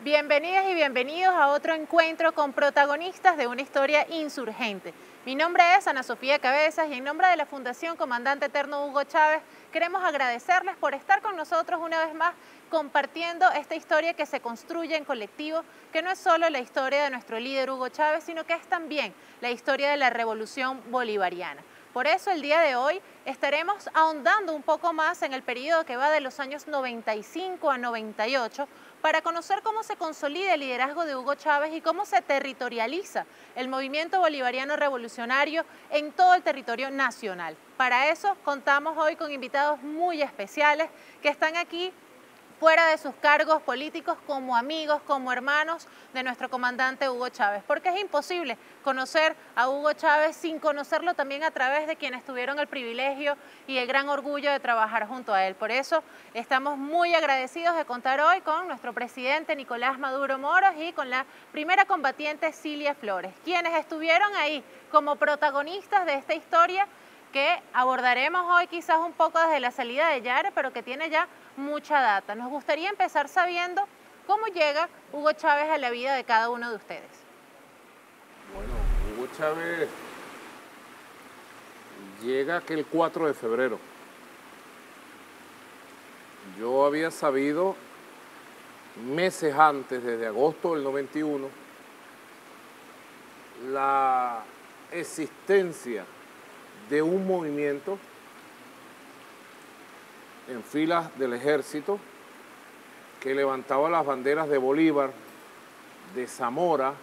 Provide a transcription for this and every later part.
Bienvenidas y bienvenidos a otro encuentro con protagonistas de una historia insurgente. Mi nombre es Ana Sofía Cabezas y en nombre de la Fundación Comandante Eterno Hugo Chávez queremos agradecerles por estar con nosotros una vez más compartiendo esta historia que se construye en colectivo, que no es solo la historia de nuestro líder Hugo Chávez, sino que es también la historia de la revolución bolivariana. Por eso el día de hoy estaremos ahondando un poco más en el periodo que va de los años 95 a 98 para conocer cómo se consolida el liderazgo de Hugo Chávez y cómo se territorializa el movimiento bolivariano revolucionario en todo el territorio nacional. Para eso contamos hoy con invitados muy especiales que están aquí fuera de sus cargos políticos como amigos, como hermanos de nuestro comandante Hugo Chávez, porque es imposible conocer a Hugo Chávez sin conocerlo también a través de quienes tuvieron el privilegio y el gran orgullo de trabajar junto a él. Por eso estamos muy agradecidos de contar hoy con nuestro presidente Nicolás Maduro Moros y con la primera combatiente Cilia Flores, quienes estuvieron ahí como protagonistas de esta historia que abordaremos hoy quizás un poco desde la salida de Yara, pero que tiene ya mucha data. Nos gustaría empezar sabiendo cómo llega Hugo Chávez a la vida de cada uno de ustedes. Bueno, Hugo Chávez llega aquel 4 de febrero. Yo había sabido meses antes, desde agosto del 91, la existencia de un movimiento en filas del ejército que levantaba las banderas de Bolívar, de Zamora,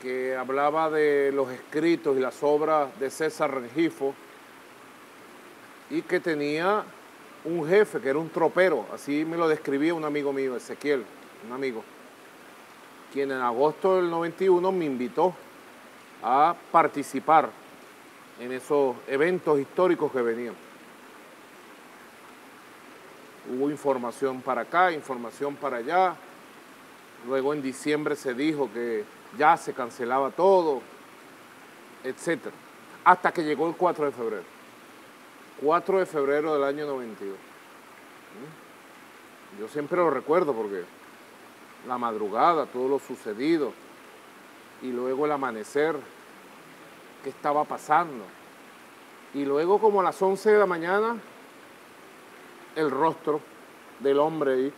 que hablaba de los escritos y las obras de César Rengifo y que tenía un jefe que era un tropero, así me lo describía un amigo mío, Ezequiel, un amigo, quien en agosto del 91 me invitó a participar en esos eventos históricos que venían. Hubo información para acá, información para allá. Luego en diciembre se dijo que ya se cancelaba todo, etc. Hasta que llegó el 4 de febrero. 4 de febrero del año 92. Yo siempre lo recuerdo porque la madrugada, todo lo sucedido, y luego el amanecer, qué estaba pasando. Y luego como a las 11 de la mañana, el rostro del hombre ahí,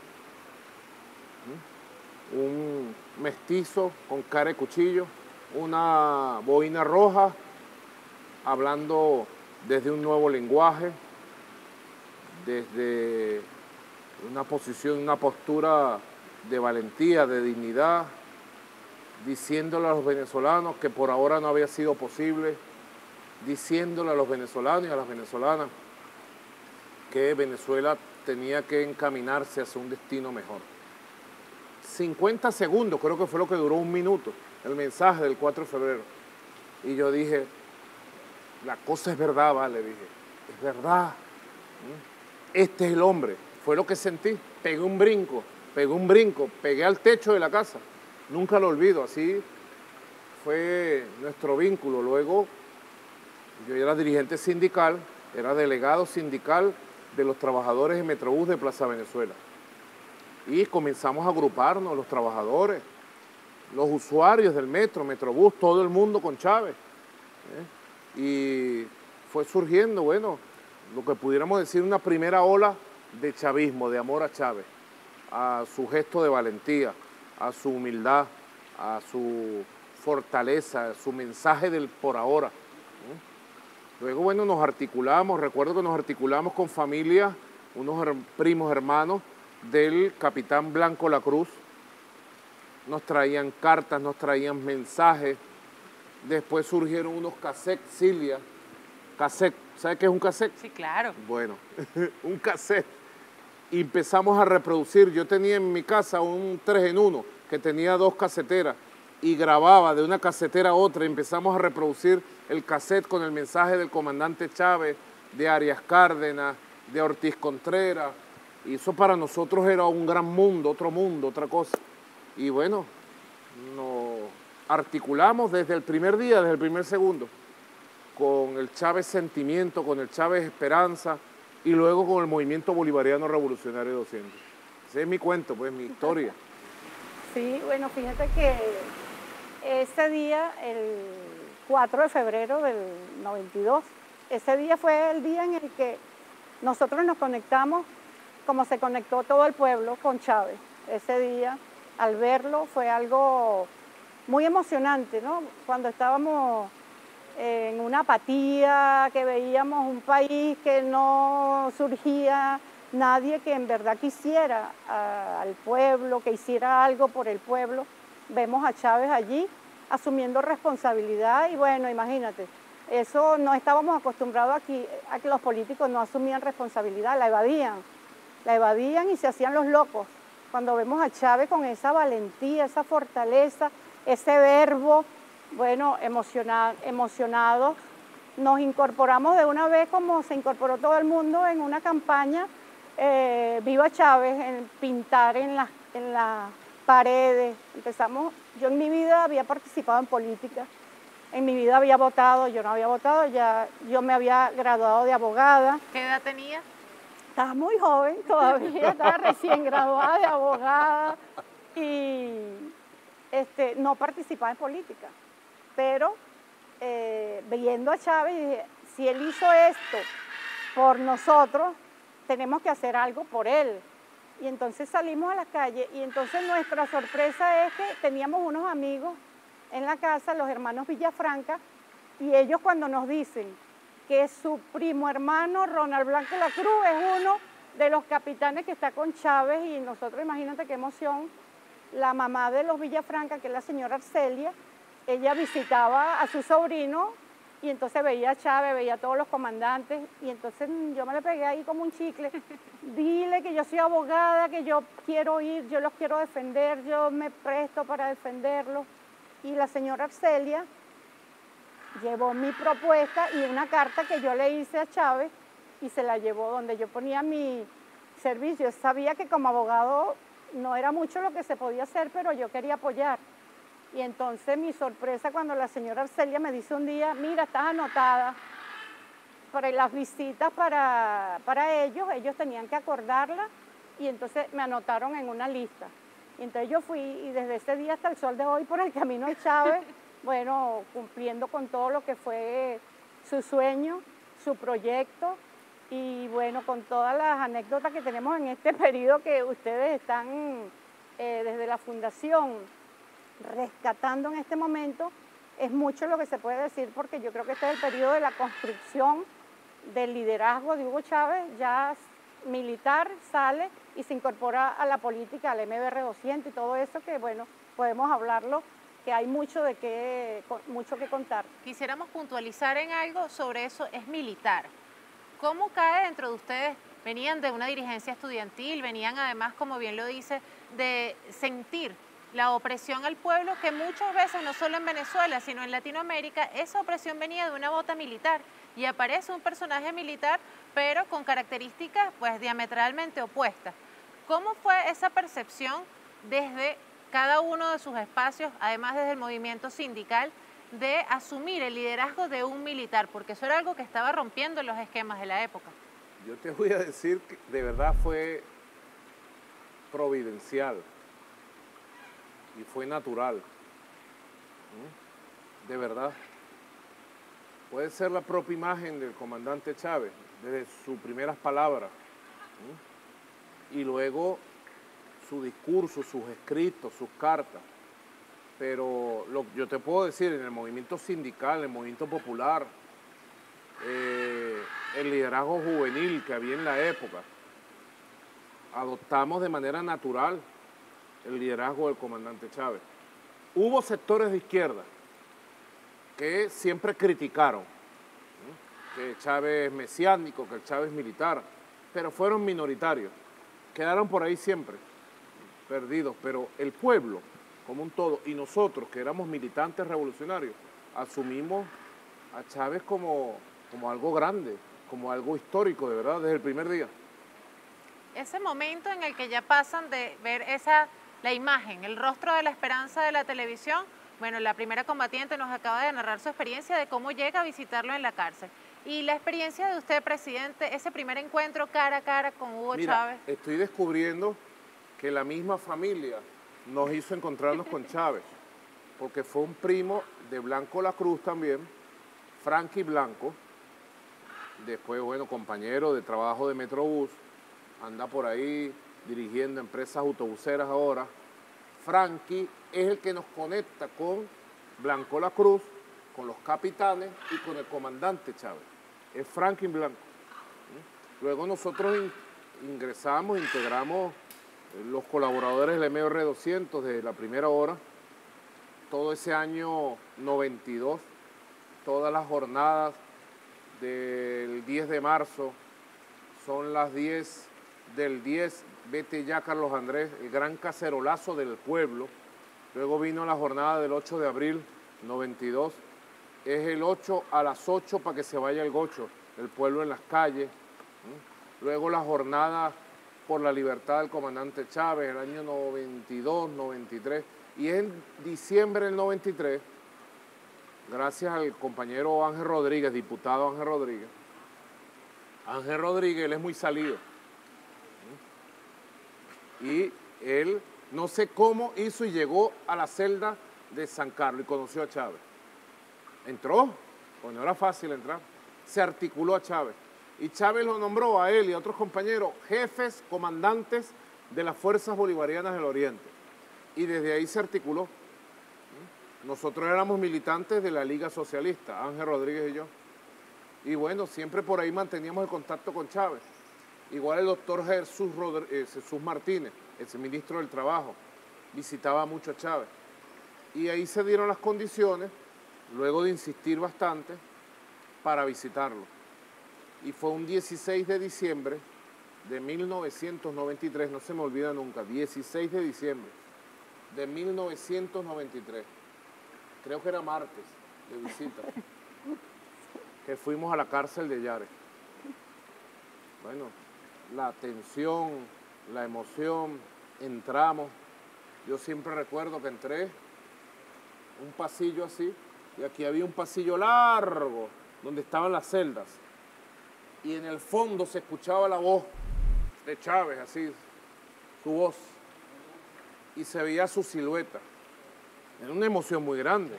un mestizo con cara de cuchillo, una boina roja, hablando desde un nuevo lenguaje, desde una posición, una postura de valentía, de dignidad, diciéndole a los venezolanos que por ahora no había sido posible, diciéndole a los venezolanos y a las venezolanas que Venezuela tenía que encaminarse hacia un destino mejor. 50 segundos, creo que fue lo que duró un minuto, el mensaje del 4 de febrero. Y yo dije, la cosa es verdad, vale, dije, es verdad. Este es el hombre, fue lo que sentí, pegué un brinco, pegué al techo de la casa. Nunca lo olvido, así fue nuestro vínculo. Luego yo era dirigente sindical, era delegado sindical de los trabajadores de Metrobús de Plaza Venezuela. Y comenzamos a agruparnos, los trabajadores, los usuarios del metro, Metrobús, todo el mundo con Chávez. Y fue surgiendo, bueno, lo que pudiéramos decir una primera ola de chavismo, de amor a Chávez, a su gesto de valentía, a su humildad, a su fortaleza, a su mensaje del por ahora. Luego, bueno, nos articulamos, recuerdo que nos articulamos con familias, unos primos hermanos del capitán Blanco Lacruz. Nos traían cartas, nos traían mensajes. Después surgieron unos cassettes, Cilia. Cassette, ¿sabe qué es un cassette? Sí, claro. Bueno, un cassette. Y empezamos a reproducir. Yo tenía en mi casa un 3 en 1 que tenía 2 caseteras y grababa de una casetera a otra. Empezamos a reproducir el cassette con el mensaje del comandante Chávez, de Arias Cárdenas, de Ortiz Contreras. Y eso para nosotros era un gran mundo, otra cosa. Y bueno, nos articulamos desde el primer día, desde el primer segundo, con el Chávez Sentimiento, con el Chávez Esperanza y luego con el Movimiento Bolivariano Revolucionario 200. Ese es mi cuento, pues, mi historia. Sí, bueno, fíjate que ese día, el 4 de febrero del 92, ese día fue el día en el que nosotros nos conectamos, como se conectó todo el pueblo con Chávez. Ese día, al verlo, fue algo muy emocionante, ¿no? Cuando estábamos en una apatía, que veíamos un país que no surgía nadie que en verdad quisiera al pueblo, que hiciera algo por el pueblo. Vemos a Chávez allí asumiendo responsabilidad y bueno, imagínate, eso no estábamos acostumbrados aquí a que los políticos no asumían responsabilidad, la evadían y se hacían los locos. Cuando vemos a Chávez con esa valentía, esa fortaleza, ese verbo, bueno, emocionados, nos incorporamos de una vez como se incorporó todo el mundo en una campaña Viva Chávez, en pintar en las paredes. Empezamos, yo en mi vida había participado en política, en mi vida había votado, yo no había votado, ya yo me había graduado de abogada. ¿Qué edad tenía? Estaba muy joven todavía, estaba recién graduada de abogada y no participaba en política. Pero viendo a Chávez, dije, si él hizo esto por nosotros, tenemos que hacer algo por él. Y entonces salimos a la calle y entonces nuestra sorpresa es que teníamos unos amigos en la casa, los hermanos Villafranca, y ellos cuando nos dicen que su primo hermano Ronald Blanco La Cruz es uno de los capitanes que está con Chávez, y nosotros, imagínate qué emoción, la mamá de los Villafranca, que es la señora Arcelia, ella visitaba a su sobrino y entonces veía a Chávez, veía a todos los comandantes y entonces yo me le pegué ahí como un chicle. Dile que yo soy abogada, que yo quiero ir, yo los quiero defender, yo me presto para defenderlos. Y la señora Arcelia llevó mi propuesta y una carta que yo le hice a Chávez y se la llevó donde yo ponía mi servicio. Sabía que como abogado no era mucho lo que se podía hacer, pero yo quería apoyar. Y entonces mi sorpresa cuando la señora Arcelia me dice un día, mira, estás anotada para las visitas para ellos tenían que acordarla y entonces me anotaron en una lista. Y entonces yo fui y desde ese día hasta el sol de hoy por el camino de Chávez, bueno, cumpliendo con todo lo que fue su sueño, su proyecto y bueno, con todas las anécdotas que tenemos en este periodo que ustedes están desde la fundación rescatando en este momento, es mucho lo que se puede decir porque yo creo que este es el periodo de la construcción del liderazgo de Hugo Chávez, ya militar, sale y se incorpora a la política, al MBR 200 y todo eso que, bueno, podemos hablarlo, que hay mucho que contar. Quisiéramos puntualizar en algo sobre eso, es militar. ¿Cómo cae dentro de ustedes? Venían de una dirigencia estudiantil, venían además, como bien lo dice, de sentir la opresión al pueblo, que muchas veces, no solo en Venezuela, sino en Latinoamérica, esa opresión venía de una bota militar y aparece un personaje militar, pero con características pues diametralmente opuestas. ¿Cómo fue esa percepción desde cada uno de sus espacios, además desde el movimiento sindical, de asumir el liderazgo de un militar? Porque eso era algo que estaba rompiendo los esquemas de la época. Yo te voy a decir que de verdad fue providencial y fue natural, de verdad. Puede ser la propia imagen del comandante Chávez, desde sus primeras palabras, y luego su discurso, sus escritos, sus cartas. Pero yo te puedo decir, en el movimiento sindical, en el movimiento popular, el liderazgo juvenil que había en la época, adoptamos de manera natural el liderazgo del comandante Chávez. Hubo sectores de izquierda que siempre criticaron que Chávez es mesiánico, que el Chávez es militar, pero fueron minoritarios, quedaron por ahí siempre perdidos, pero el pueblo como un todo y nosotros que éramos militantes revolucionarios asumimos a Chávez como algo grande, como algo histórico, de verdad, desde el primer día. Ese momento en el que ya pasan de ver la imagen, el rostro de la esperanza de la televisión, bueno, la primera combatiente nos acaba de narrar su experiencia de cómo llega a visitarlo en la cárcel. Y la experiencia de usted, presidente, ese primer encuentro cara a cara con Hugo Chávez. Estoy descubriendo que la misma familia nos hizo encontrarnos con Chávez, porque fue un primo de Blanco La Cruz también, Frankie Blanco, después, bueno, compañero de trabajo de Metrobús, anda por ahí dirigiendo empresas autobuseras ahora. Frankie es el que nos conecta con Blanco La Cruz, con los capitanes y con el comandante Chávez. Es Franklin Blanco. Luego nosotros integramos los colaboradores del MR 200 de la primera hora, todo ese año 92, todas las jornadas del 10 de marzo, son las 10 del 10, vete ya Carlos Andrés, el gran cacerolazo del pueblo. Luego vino la jornada del 8 de abril 92, es el 8 a las 8 para que se vaya el gocho, el pueblo en las calles. Luego la jornada por la libertad del comandante Chávez, el año 92, 93, y es en diciembre del 93, gracias al compañero Ángel Rodríguez, diputado Ángel Rodríguez. Ángel Rodríguez, él es muy salido. Y él, no sé cómo hizo y llegó a la celda de San Carlos y conoció a Chávez. Entró, pues no era fácil entrar, se articuló a Chávez. Y Chávez lo nombró a él y a otros compañeros jefes, comandantes de las Fuerzas Bolivarianas del Oriente. Y desde ahí se articuló. Nosotros éramos militantes de la Liga Socialista, Ángel Rodríguez y yo. Y bueno, siempre por ahí manteníamos el contacto con Chávez. Igual el doctor Jesús Martínez, el ministro del Trabajo, visitaba mucho a Chávez. Y ahí se dieron las condiciones, luego de insistir bastante, para visitarlo. Y fue un 16 de diciembre de 1993, no se me olvida nunca, 16 de diciembre de 1993. Creo que era martes de visita, que fuimos a la cárcel de Yare. Bueno, la tensión, la emoción, entramos. Yo siempre recuerdo que entré un pasillo así, y aquí había un pasillo largo donde estaban las celdas. Y en el fondo se escuchaba la voz de Chávez, así, su voz. Y se veía su silueta. Era una emoción muy grande.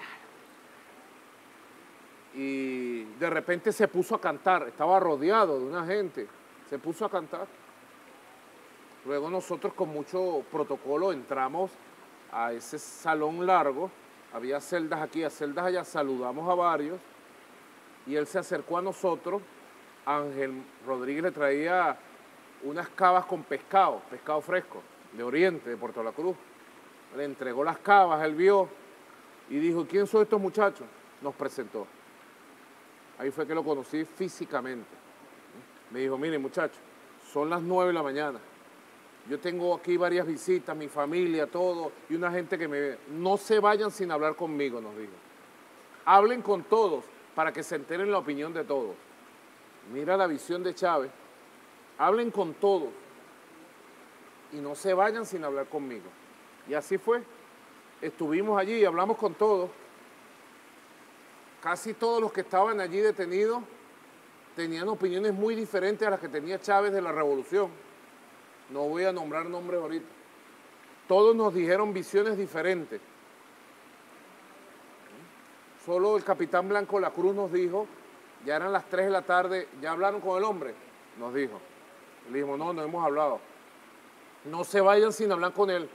Y de repente se puso a cantar, estaba rodeado de una gente, se puso a cantar. Luego nosotros con mucho protocolo entramos a ese salón largo, había celdas aquí, celdas allá, saludamos a varios y él se acercó a nosotros. Ángel Rodríguez le traía unas cavas con pescado fresco, de Oriente, de Puerto La Cruz. Le entregó las cavas, él vio y dijo, ¿quién son estos muchachos? Nos presentó. Ahí fue que lo conocí físicamente. Me dijo, miren muchachos, son las 9 de la mañana. Yo tengo aquí varias visitas, mi familia, todo, y una gente que me ve. No se vayan sin hablar conmigo, nos dijo. Hablen con todos para que se enteren la opinión de todos. Mira la visión de Chávez. Hablen con todos y no se vayan sin hablar conmigo. Y así fue. Estuvimos allí y hablamos con todos. Casi todos los que estaban allí detenidos tenían opiniones muy diferentes a las que tenía Chávez de la revolución. No voy a nombrar nombres ahorita. Todos nos dijeron visiones diferentes. Solo el capitán Blanco La Cruz nos dijo, ya eran las 3 de la tarde, ¿ya hablaron con el hombre? Nos dijo. Le dijimos, no, no hemos hablado. No se vayan sin hablar con él.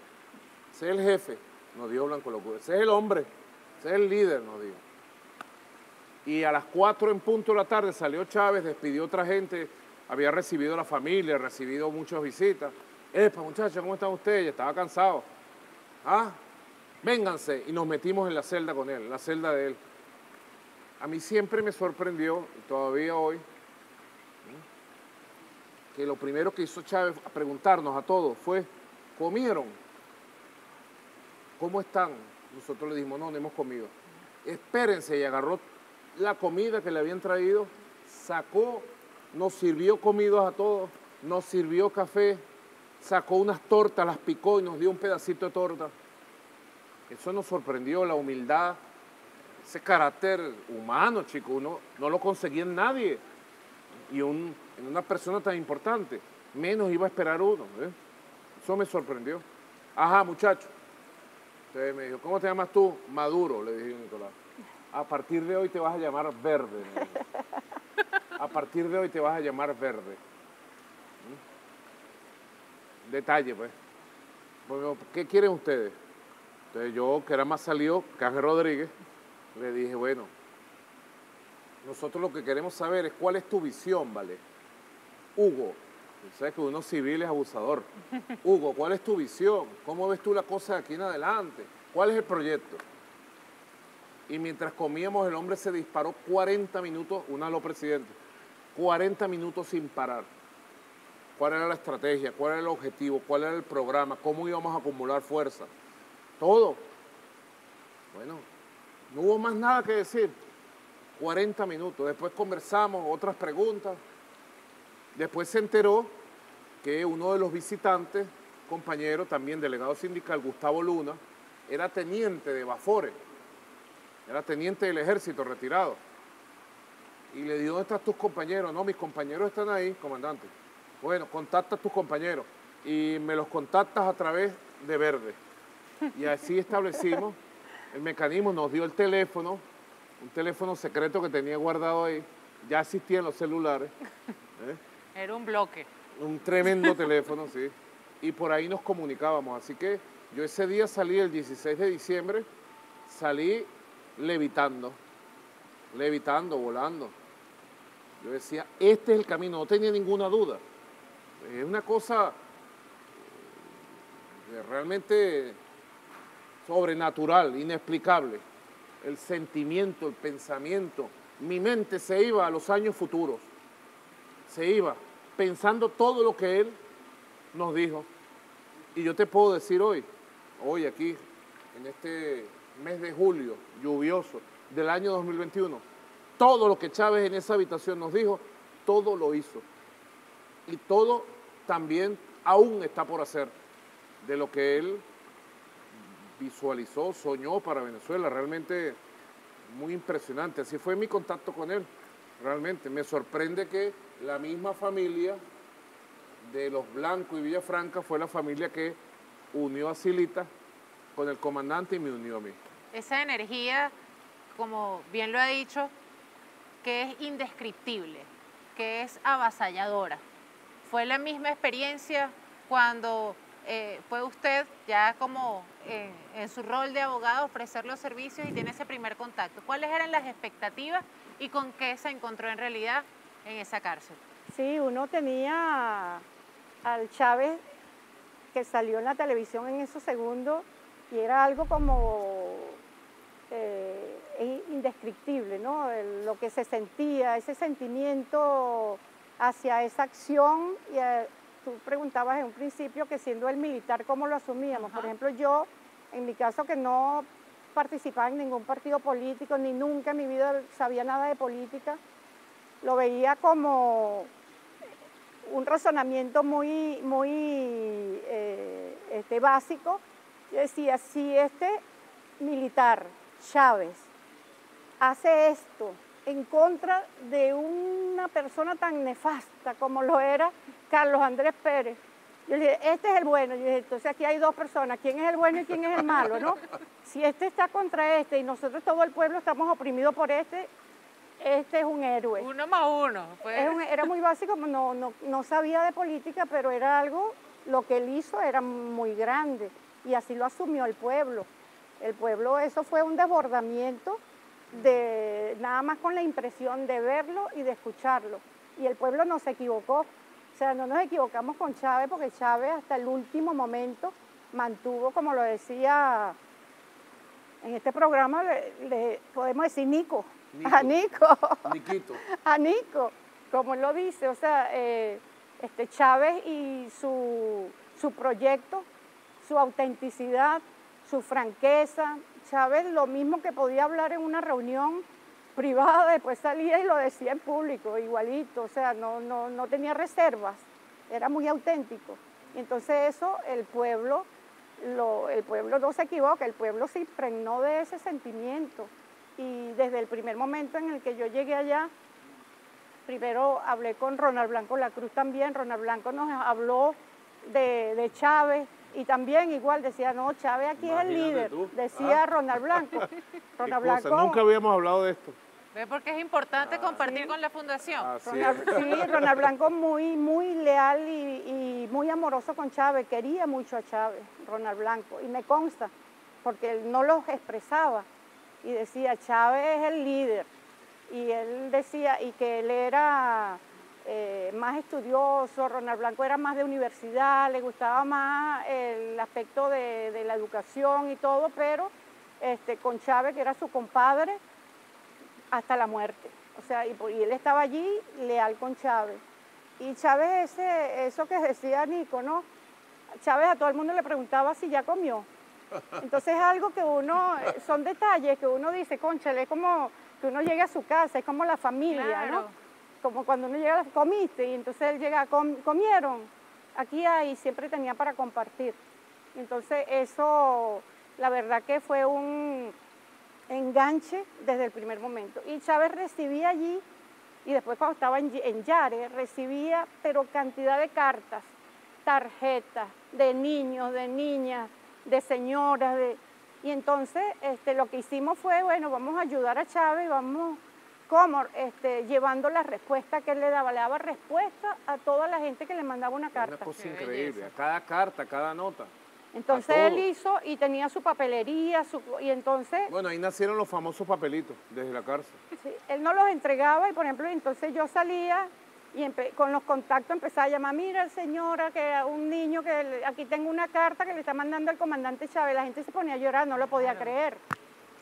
Ese es el jefe, nos dijo Blanco La Cruz. Ese es el hombre, ese es el líder, nos dijo. Y a las 4 en punto de la tarde salió Chávez, despidió a otra gente, había recibido a la familia, recibido muchas visitas. Muchachos, ¿cómo están ustedes? Ya estaba cansado. Ah, vénganse. Y nos metimos en la celda con él, en la celda de él. A mí siempre me sorprendió, y todavía hoy, que lo primero que hizo Chávez a preguntarnos a todos fue, ¿comieron? ¿Cómo están? Nosotros le dijimos, no, no hemos comido. Espérense, y agarró la comida que le habían traído, sacó, nos sirvió comidos a todos, nos sirvió café, sacó unas tortas, las picó y nos dio un pedacito de torta. Eso nos sorprendió, la humildad, ese carácter humano, chico, uno no lo conseguía en nadie. Y en una persona tan importante, menos iba a esperar uno. Eso me sorprendió. Ajá, muchacho. Entonces me dijo, ¿cómo te llamas tú? Maduro, le dije a Nicolás. A partir de hoy te vas a llamar Verde. Me dijo. A partir de hoy te vas a llamar Verde. Detalle, pues. Bueno, ¿qué quieren ustedes? Entonces yo, que era más salido que Ángel Rodríguez, le dije, bueno, nosotros lo que queremos saber es cuál es tu visión, ¿vale? Hugo, sabes que uno civil es abusador. Hugo, ¿cuál es tu visión? ¿Cómo ves tú la cosa de aquí en adelante? ¿Cuál es el proyecto? Y mientras comíamos, el hombre se disparó 40 minutos, una lo presidente, 40 minutos sin parar. ¿Cuál era la estrategia? ¿Cuál era el objetivo? ¿Cuál era el programa? ¿Cómo íbamos a acumular fuerza? Todo. Bueno, no hubo más nada que decir. 40 minutos. Después conversamos, otras preguntas. Después se enteró que uno de los visitantes, compañero, también delegado sindical, Gustavo Luna, era teniente de Bafore. Era teniente del ejército retirado. Y le dijo, ¿dónde están tus compañeros? No, mis compañeros están ahí, comandante. Bueno, contacta a tus compañeros y me los contactas a través de Verde. Y así establecimos el mecanismo, nos dio el teléfono, un teléfono secreto que tenía guardado ahí, ya existían los celulares. Era un bloque. Un tremendo teléfono, sí. Y por ahí nos comunicábamos. Así que yo ese día salí el 16 de diciembre, salí levitando, volando. Yo decía, este es el camino, no tenía ninguna duda. Es una cosa realmente sobrenatural, inexplicable. El sentimiento, el pensamiento. Mi mente se iba a los años futuros. Se iba pensando todo lo que él nos dijo. Y yo te puedo decir hoy aquí, en este mes de julio, lluvioso, del año 2021, todo lo que Chávez en esa habitación nos dijo, todo lo hizo. Y todo también aún está por hacer de lo que él visualizó, soñó para Venezuela. Realmente muy impresionante. Así fue mi contacto con él. Realmente me sorprende que la misma familia de los Blancos y Villafranca fue la familia que unió a Silita con el comandante y me unió a mí. Esa energía, como bien lo ha dicho, que es indescriptible, que es avasalladora. Fue la misma experiencia cuando fue usted ya como en su rol de abogado a ofrecer los servicios y tiene ese primer contacto. ¿Cuáles eran las expectativas y con qué se encontró en realidad en esa cárcel? Sí, uno tenía al Chávez que salió en la televisión en esos segundos y era algo como indescriptible, ¿no? Lo que se sentía, ese sentimiento hacia esa acción. Y tú preguntabas en un principio que siendo el militar, ¿cómo lo asumíamos? Por ejemplo, yo, en mi caso, que no participaba en ningún partido político, ni nunca en mi vida sabía nada de política, lo veía como un razonamiento muy básico. Yo decía, si este militar, Chávez, hace esto en contra de una persona tan nefasta como lo era Carlos Andrés Pérez, yo dije, este es el bueno. Yo dije, entonces aquí hay dos personas, ¿quién es el bueno y quién es el malo, no? Si este está contra este y nosotros todo el pueblo estamos oprimidos por este es un héroe. Uno más uno. Pues. Era muy básico, no sabía de política, pero era algo, lo que él hizo era muy grande y así lo asumió el pueblo. El pueblo, eso fue un desbordamiento de nada más con la impresión de verlo y de escucharlo. Y el pueblo no se equivocó. O sea, no nos equivocamos con Chávez porque Chávez hasta el último momento mantuvo, como lo decía en este programa, le podemos decir Nico. A Nico. Niquito. A Nico, como él lo dice. O sea, Chávez y su proyecto, su autenticidad, su franqueza. Chávez lo mismo que podía hablar en una reunión privada, después salía y lo decía en público, igualito. O sea, no tenía reservas, era muy auténtico. Y entonces eso el pueblo no se equivoca, el pueblo se impregnó de ese sentimiento. Y desde el primer momento en el que yo llegué allá, primero hablé con Ronald Blanco La Cruz también. Ronald Blanco nos habló de Chávez, y también igual decía, no, Chávez aquí es el líder, decía Ronald Blanco. Ronald Blanco. Nunca habíamos hablado de esto. ¿Ve? Porque es importante compartir con la fundación. Ronald Blanco muy leal y muy amoroso con Chávez, quería mucho a Chávez, Ronald Blanco, y me consta, porque él no los expresaba, y decía, Chávez es el líder, y él decía, y que él era más estudioso, Ronald Blanco era más de universidad, le gustaba más el aspecto de la educación y todo, pero con Chávez, que era su compadre, hasta la muerte. O sea, y él estaba allí leal con Chávez. Y Chávez, eso que decía Nico, ¿no? Chávez a todo el mundo le preguntaba si ya comió. Entonces es algo que son detalles que uno dice, cónchale, es como que uno llega a su casa, es como la familia, claro, ¿no? Como cuando uno llega, comiste, y entonces él llega, comieron, aquí hay, siempre tenía para compartir. Entonces eso, la verdad que fue un enganche desde el primer momento. Y Chávez recibía allí, y después cuando estaba en Yare, recibía, pero cantidad de cartas, tarjetas, de niños, de niñas, de señoras, y entonces lo que hicimos fue, bueno, vamos a ayudar a Chávez, vamos, ¿cómo? Llevando la respuesta que él le daba respuesta a toda la gente que le mandaba una carta. Una cosa increíble, a cada carta, a cada nota. Entonces él hizo y tenía su papelería, y entonces... Bueno, ahí nacieron los famosos papelitos desde la cárcel. Sí, él no los entregaba y, por ejemplo, entonces yo salía y con los contactos empezaba a llamar, mira señora, que un niño, que aquí tengo una carta que le está mandando el comandante Chávez. La gente se ponía a llorar, no lo podía creer.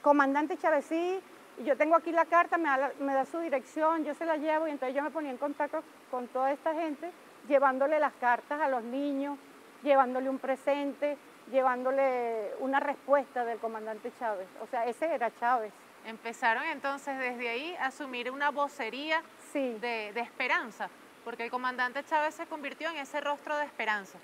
Comandante Chávez, sí, y yo tengo aquí la carta, me da su dirección, yo se la llevo, y entonces yo me ponía en contacto con toda esta gente, llevándole las cartas a los niños, llevándole un presente, llevándole una respuesta del comandante Chávez. O sea, ese era Chávez. Empezaron entonces desde ahí a asumir una vocería de esperanza, porque el comandante Chávez se convirtió en ese rostro de esperanza.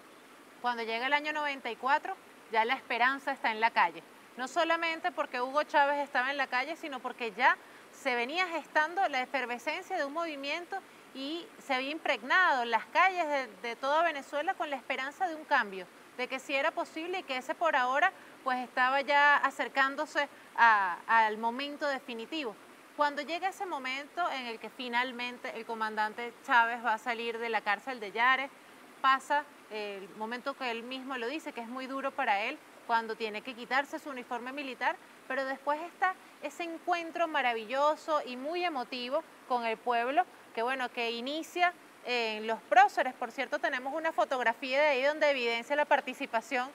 Cuando llega el año 94, ya la esperanza está en la calle. No solamente porque Hugo Chávez estaba en la calle, sino porque ya se venía gestando la efervescencia de un movimiento y se había impregnado las calles de toda Venezuela con la esperanza de un cambio, de que sí era posible y que ese por ahora pues estaba ya acercándose al momento definitivo. Cuando llega ese momento en el que finalmente el comandante Chávez va a salir de la cárcel de Yare, pasa el momento que él mismo lo dice, que es muy duro para él, cuando tiene que quitarse su uniforme militar, pero después está ese encuentro maravilloso y muy emotivo con el pueblo, que bueno, que inicia en los próceres. Por cierto, tenemos una fotografía de ahí donde evidencia la participación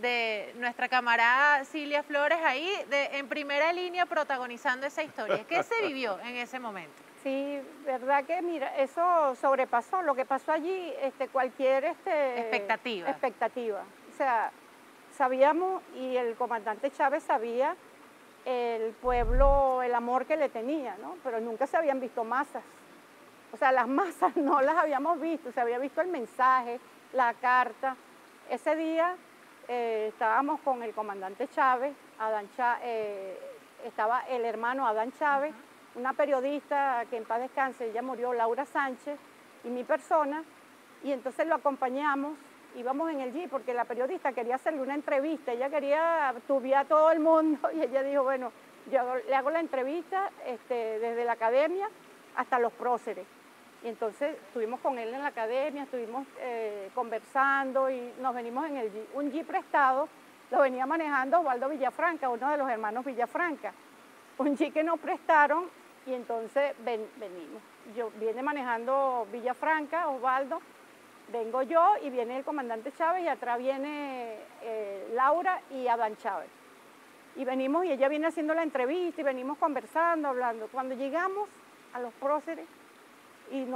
de nuestra camarada Cilia Flores ahí en primera línea protagonizando esa historia. ¿Qué se vivió en ese momento? Sí, verdad que mira, eso sobrepasó lo que pasó allí, cualquier expectativa. O sea, sabíamos, y el comandante Chávez sabía, el pueblo, el amor que le tenía, ¿no? Pero nunca se habían visto masas. O sea, las masas no las habíamos visto, se había visto el mensaje, la carta. Ese día estábamos con el comandante Chávez, estaba el hermano Adán Chávez, una periodista que en paz descanse, ella murió, Laura Sánchez, y mi persona, y entonces lo acompañamos, íbamos en el jeep porque la periodista quería hacerle una entrevista, ella quería tubiar a todo el mundo, y ella dijo, bueno, yo le hago la entrevista desde la academia hasta los próceres. Y entonces estuvimos con él en la academia, estuvimos conversando y nos venimos en el jeep. Un jeep prestado lo venía manejando Osvaldo Villafranca, uno de los hermanos Villafranca. Un jeep que nos prestaron y entonces venimos. Viene manejando Villafranca, Osvaldo, vengo yo y viene el comandante Chávez y atrás viene Laura y Adán Chávez. Y venimos y ella viene haciendo la entrevista y venimos conversando, hablando. Cuando llegamos a los próceres, y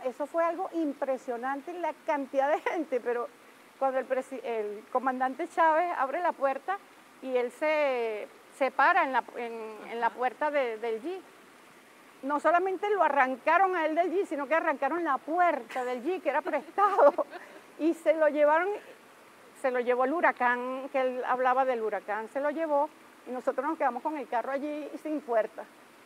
eso fue algo impresionante, la cantidad de gente, pero cuando el comandante Chávez abre la puerta y él se para en la puerta del jeep, no solamente lo arrancaron a él del jeep, sino que arrancaron la puerta del jeep, que era prestado, y se lo llevó el huracán, que él hablaba del huracán, se lo llevó, y nosotros nos quedamos con el carro allí sin puerta.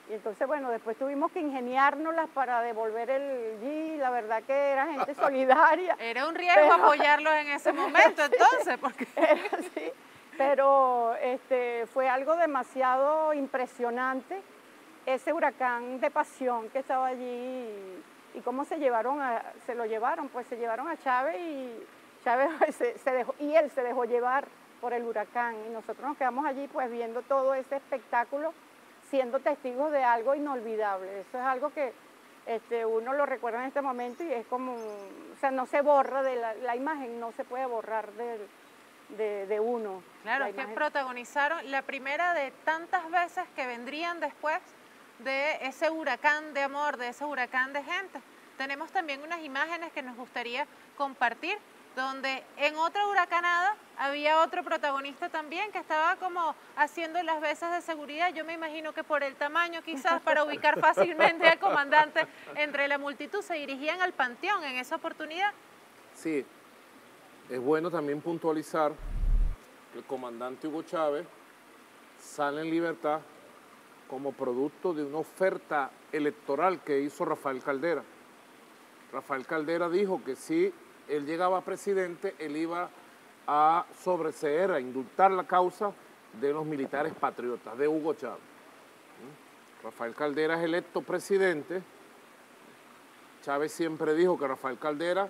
Y entonces, bueno, después tuvimos que ingeniárnoslas para devolver el G. La verdad que era gente solidaria. Era un riesgo apoyarlos en ese momento, entonces, porque... Era así, pero fue algo demasiado impresionante, ese huracán de pasión que estaba allí y cómo se lo llevaron, pues se llevaron a Chávez y Chávez él se dejó llevar por el huracán y nosotros nos quedamos allí pues viendo todo ese espectáculo, siendo testigos de algo inolvidable. Eso es algo que uno lo recuerda en este momento y es como, o sea, no se borra de la imagen, no se puede borrar de uno. Claro, es que protagonizaron la primera de tantas veces que vendrían después de ese huracán de amor, de ese huracán de gente. Tenemos también unas imágenes que nos gustaría compartir, donde en otra huracanada había otro protagonista también que estaba como haciendo las veces de seguridad. Yo me imagino que por el tamaño quizás para ubicar fácilmente al comandante entre la multitud, se dirigían al Panteón en esa oportunidad. Sí, es bueno también puntualizar que el comandante Hugo Chávez sale en libertad como producto de una oferta electoral que hizo Rafael Caldera. Rafael Caldera dijo que si él llegaba a presidente, él iba a sobreseer, a indultar la causa de los militares patriotas, de Hugo Chávez. Rafael Caldera es electo presidente. Chávez siempre dijo que Rafael Caldera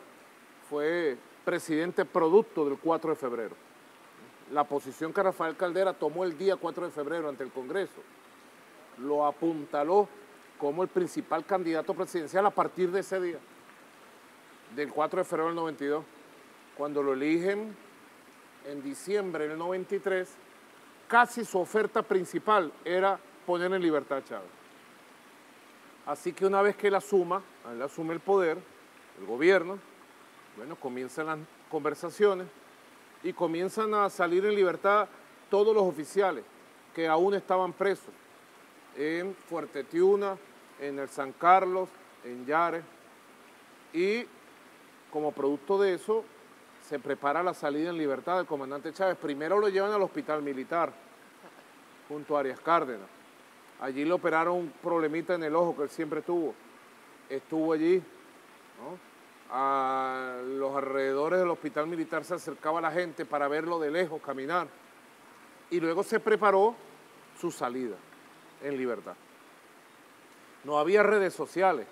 fue presidente producto del 4 de febrero. La posición que Rafael Caldera tomó el día 4 de febrero ante el Congreso lo apuntaló como el principal candidato presidencial a partir de ese día, del 4 de febrero del 92, cuando lo eligen en diciembre del 93, casi su oferta principal era poner en libertad a Chávez. Así que una vez que él asume el poder, el gobierno, bueno, comienzan las conversaciones y comienzan a salir en libertad todos los oficiales que aún estaban presos en Fuerte Tiuna, en el San Carlos, en Yare, y como producto de eso se prepara la salida en libertad del comandante Chávez. Primero lo llevan al hospital militar junto a Arias Cárdenas. Allí le operaron un problemita en el ojo que él siempre tuvo. Estuvo allí, ¿no? A los alrededores del hospital militar se acercaba la gente para verlo de lejos caminar. Y luego se preparó su salida en libertad. No había redes sociales,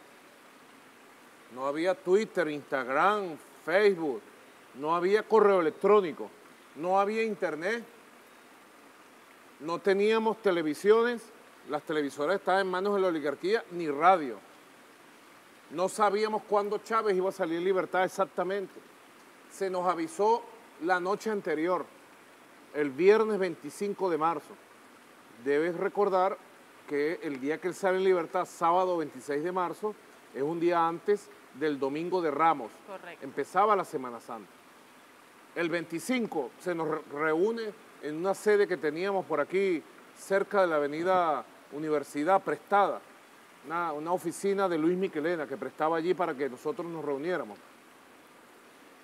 no había Twitter, Instagram, Facebook, no había correo electrónico, no había internet, no teníamos televisiones, las televisoras estaban en manos de la oligarquía, ni radio. No sabíamos cuándo Chávez iba a salir en libertad exactamente. Se nos avisó la noche anterior, el viernes 25 de marzo. Debes recordar que el día que él sale en libertad, sábado 26 de marzo, es un día antes del Domingo de Ramos. Correcto. Empezaba la Semana Santa. El 25 se nos reúne en una sede que teníamos por aquí, cerca de la avenida Universidad, prestada, una oficina de Luis Miquelena que prestaba allí para que nosotros nos reuniéramos,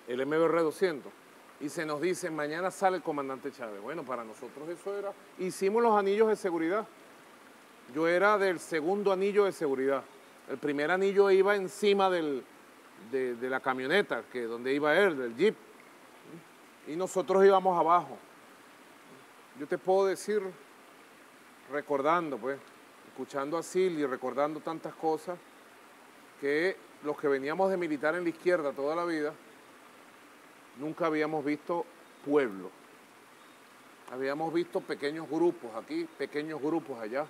el MBR 200, y se nos dice, mañana sale el comandante Chávez. Bueno, para nosotros eso era, hicimos los anillos de seguridad. Yo era del segundo anillo de seguridad. El primer anillo iba encima de la camioneta, donde iba él, del jeep, y nosotros íbamos abajo. Yo te puedo decir, recordando, pues, escuchando a Silvia y recordando tantas cosas, que los que veníamos de militar en la izquierda toda la vida, nunca habíamos visto pueblo. Habíamos visto pequeños grupos aquí, pequeños grupos allá.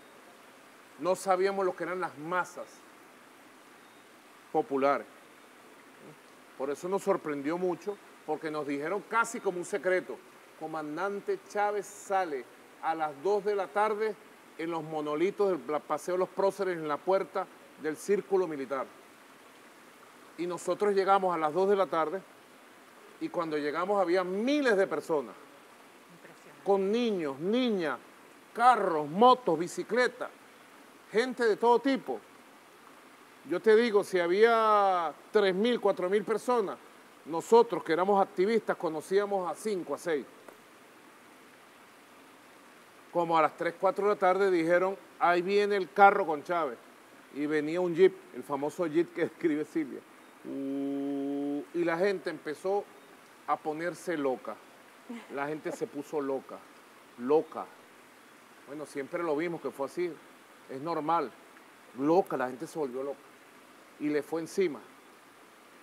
No sabíamos lo que eran las masas populares. Por eso nos sorprendió mucho, porque nos dijeron casi como un secreto, comandante Chávez sale a las 2 de la tarde en los monolitos del Paseo de los Próceres, en la puerta del Círculo Militar. Y nosotros llegamos a las 2 de la tarde y cuando llegamos había miles de personas, con niños, niñas, carros, motos, bicicletas, gente de todo tipo. Yo te digo, si había 3.000, 4.000 personas, nosotros que éramos activistas conocíamos a 5, a 6. Como a las 3, 4 de la tarde dijeron, ahí viene el carro con Chávez. Y venía un jeep, el famoso jeep que escribe Silvia. Y la gente empezó a ponerse loca. La gente se puso loca, loca. Bueno, siempre lo vimos que fue así, es normal. Loca, la gente se volvió loca. Y le fue encima.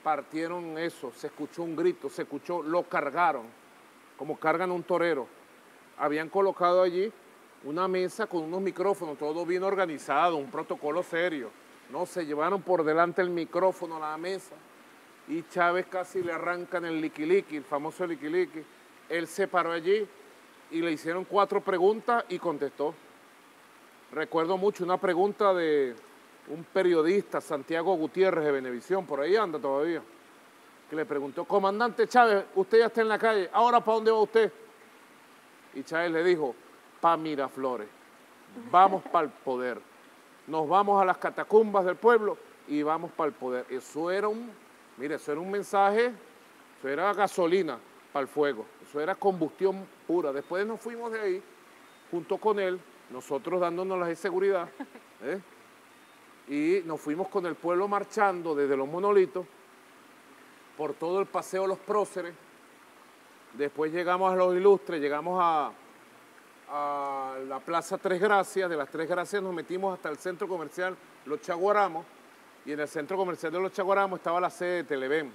Partieron eso, se escuchó un grito, se escuchó, lo cargaron, como cargan un torero. Habían colocado allí una mesa con unos micrófonos, todo bien organizado, un protocolo serio. No, se llevaron por delante el micrófono a la mesa y Chávez casi le arrancan el liquiliqui, el famoso liquiliqui. Él se paró allí y le hicieron 4 preguntas y contestó. Recuerdo mucho una pregunta de un periodista, Santiago Gutiérrez de Venevisión, por ahí anda todavía, que le preguntó, comandante Chávez, usted ya está en la calle, ¿ahora para dónde va usted? Y Chávez le dijo, pa' Miraflores, vamos para el poder, nos vamos a las catacumbas del pueblo y vamos para el poder. Eso era mire, eso era un mensaje, eso era gasolina para el fuego, eso era combustión pura. Después nos fuimos de ahí, junto con él, nosotros dándonos la seguridad, y nos fuimos con el pueblo marchando desde los monolitos por todo el paseo Los Próceres. Después llegamos a Los Ilustres, llegamos a la Plaza Tres Gracias. De las Tres Gracias nos metimos hasta el centro comercial Los Chaguaramos, y en el centro comercial de Los Chaguaramos estaba la sede de Televen.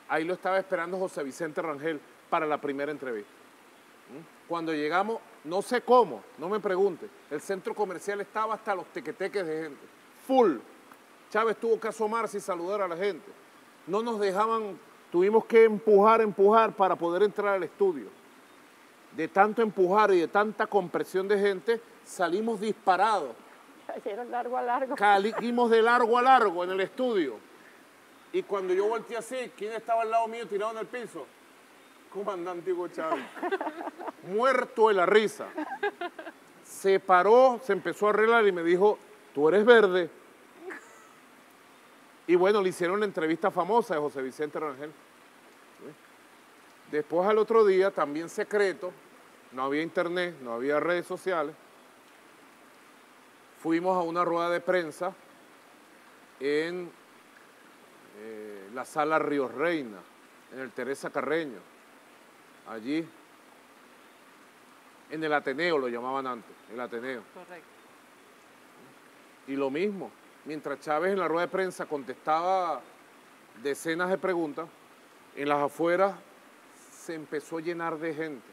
Ahí lo estaba esperando José Vicente Rangel para la primera entrevista. Cuando llegamos, no sé cómo, no me pregunte, el centro comercial estaba hasta los tequeteques de gente, full. Chávez tuvo que asomarse y saludar a la gente. No nos dejaban, tuvimos que empujar para poder entrar al estudio. De tanto empujar y de tanta compresión de gente, salimos disparados. Cayeron largo a largo. Caímos de largo a largo en el estudio. Y cuando yo volteé así, ¿quién estaba al lado mío tirado en el piso? Comandante Hugo Chávez. Muerto de la risa. Se paró, se empezó a arreglar y me dijo, tú eres verde. Y bueno, le hicieron la entrevista famosa de José Vicente Rangel. Después al otro día, también secreto, no había internet, no había redes sociales, fuimos a una rueda de prensa en la sala Ríos Reina, en el Teresa Carreño, allí, en el Ateneo lo llamaban antes, el Ateneo. Correcto. Y lo mismo, mientras Chávez en la rueda de prensa contestaba decenas de preguntas, en las afueras se empezó a llenar de gente.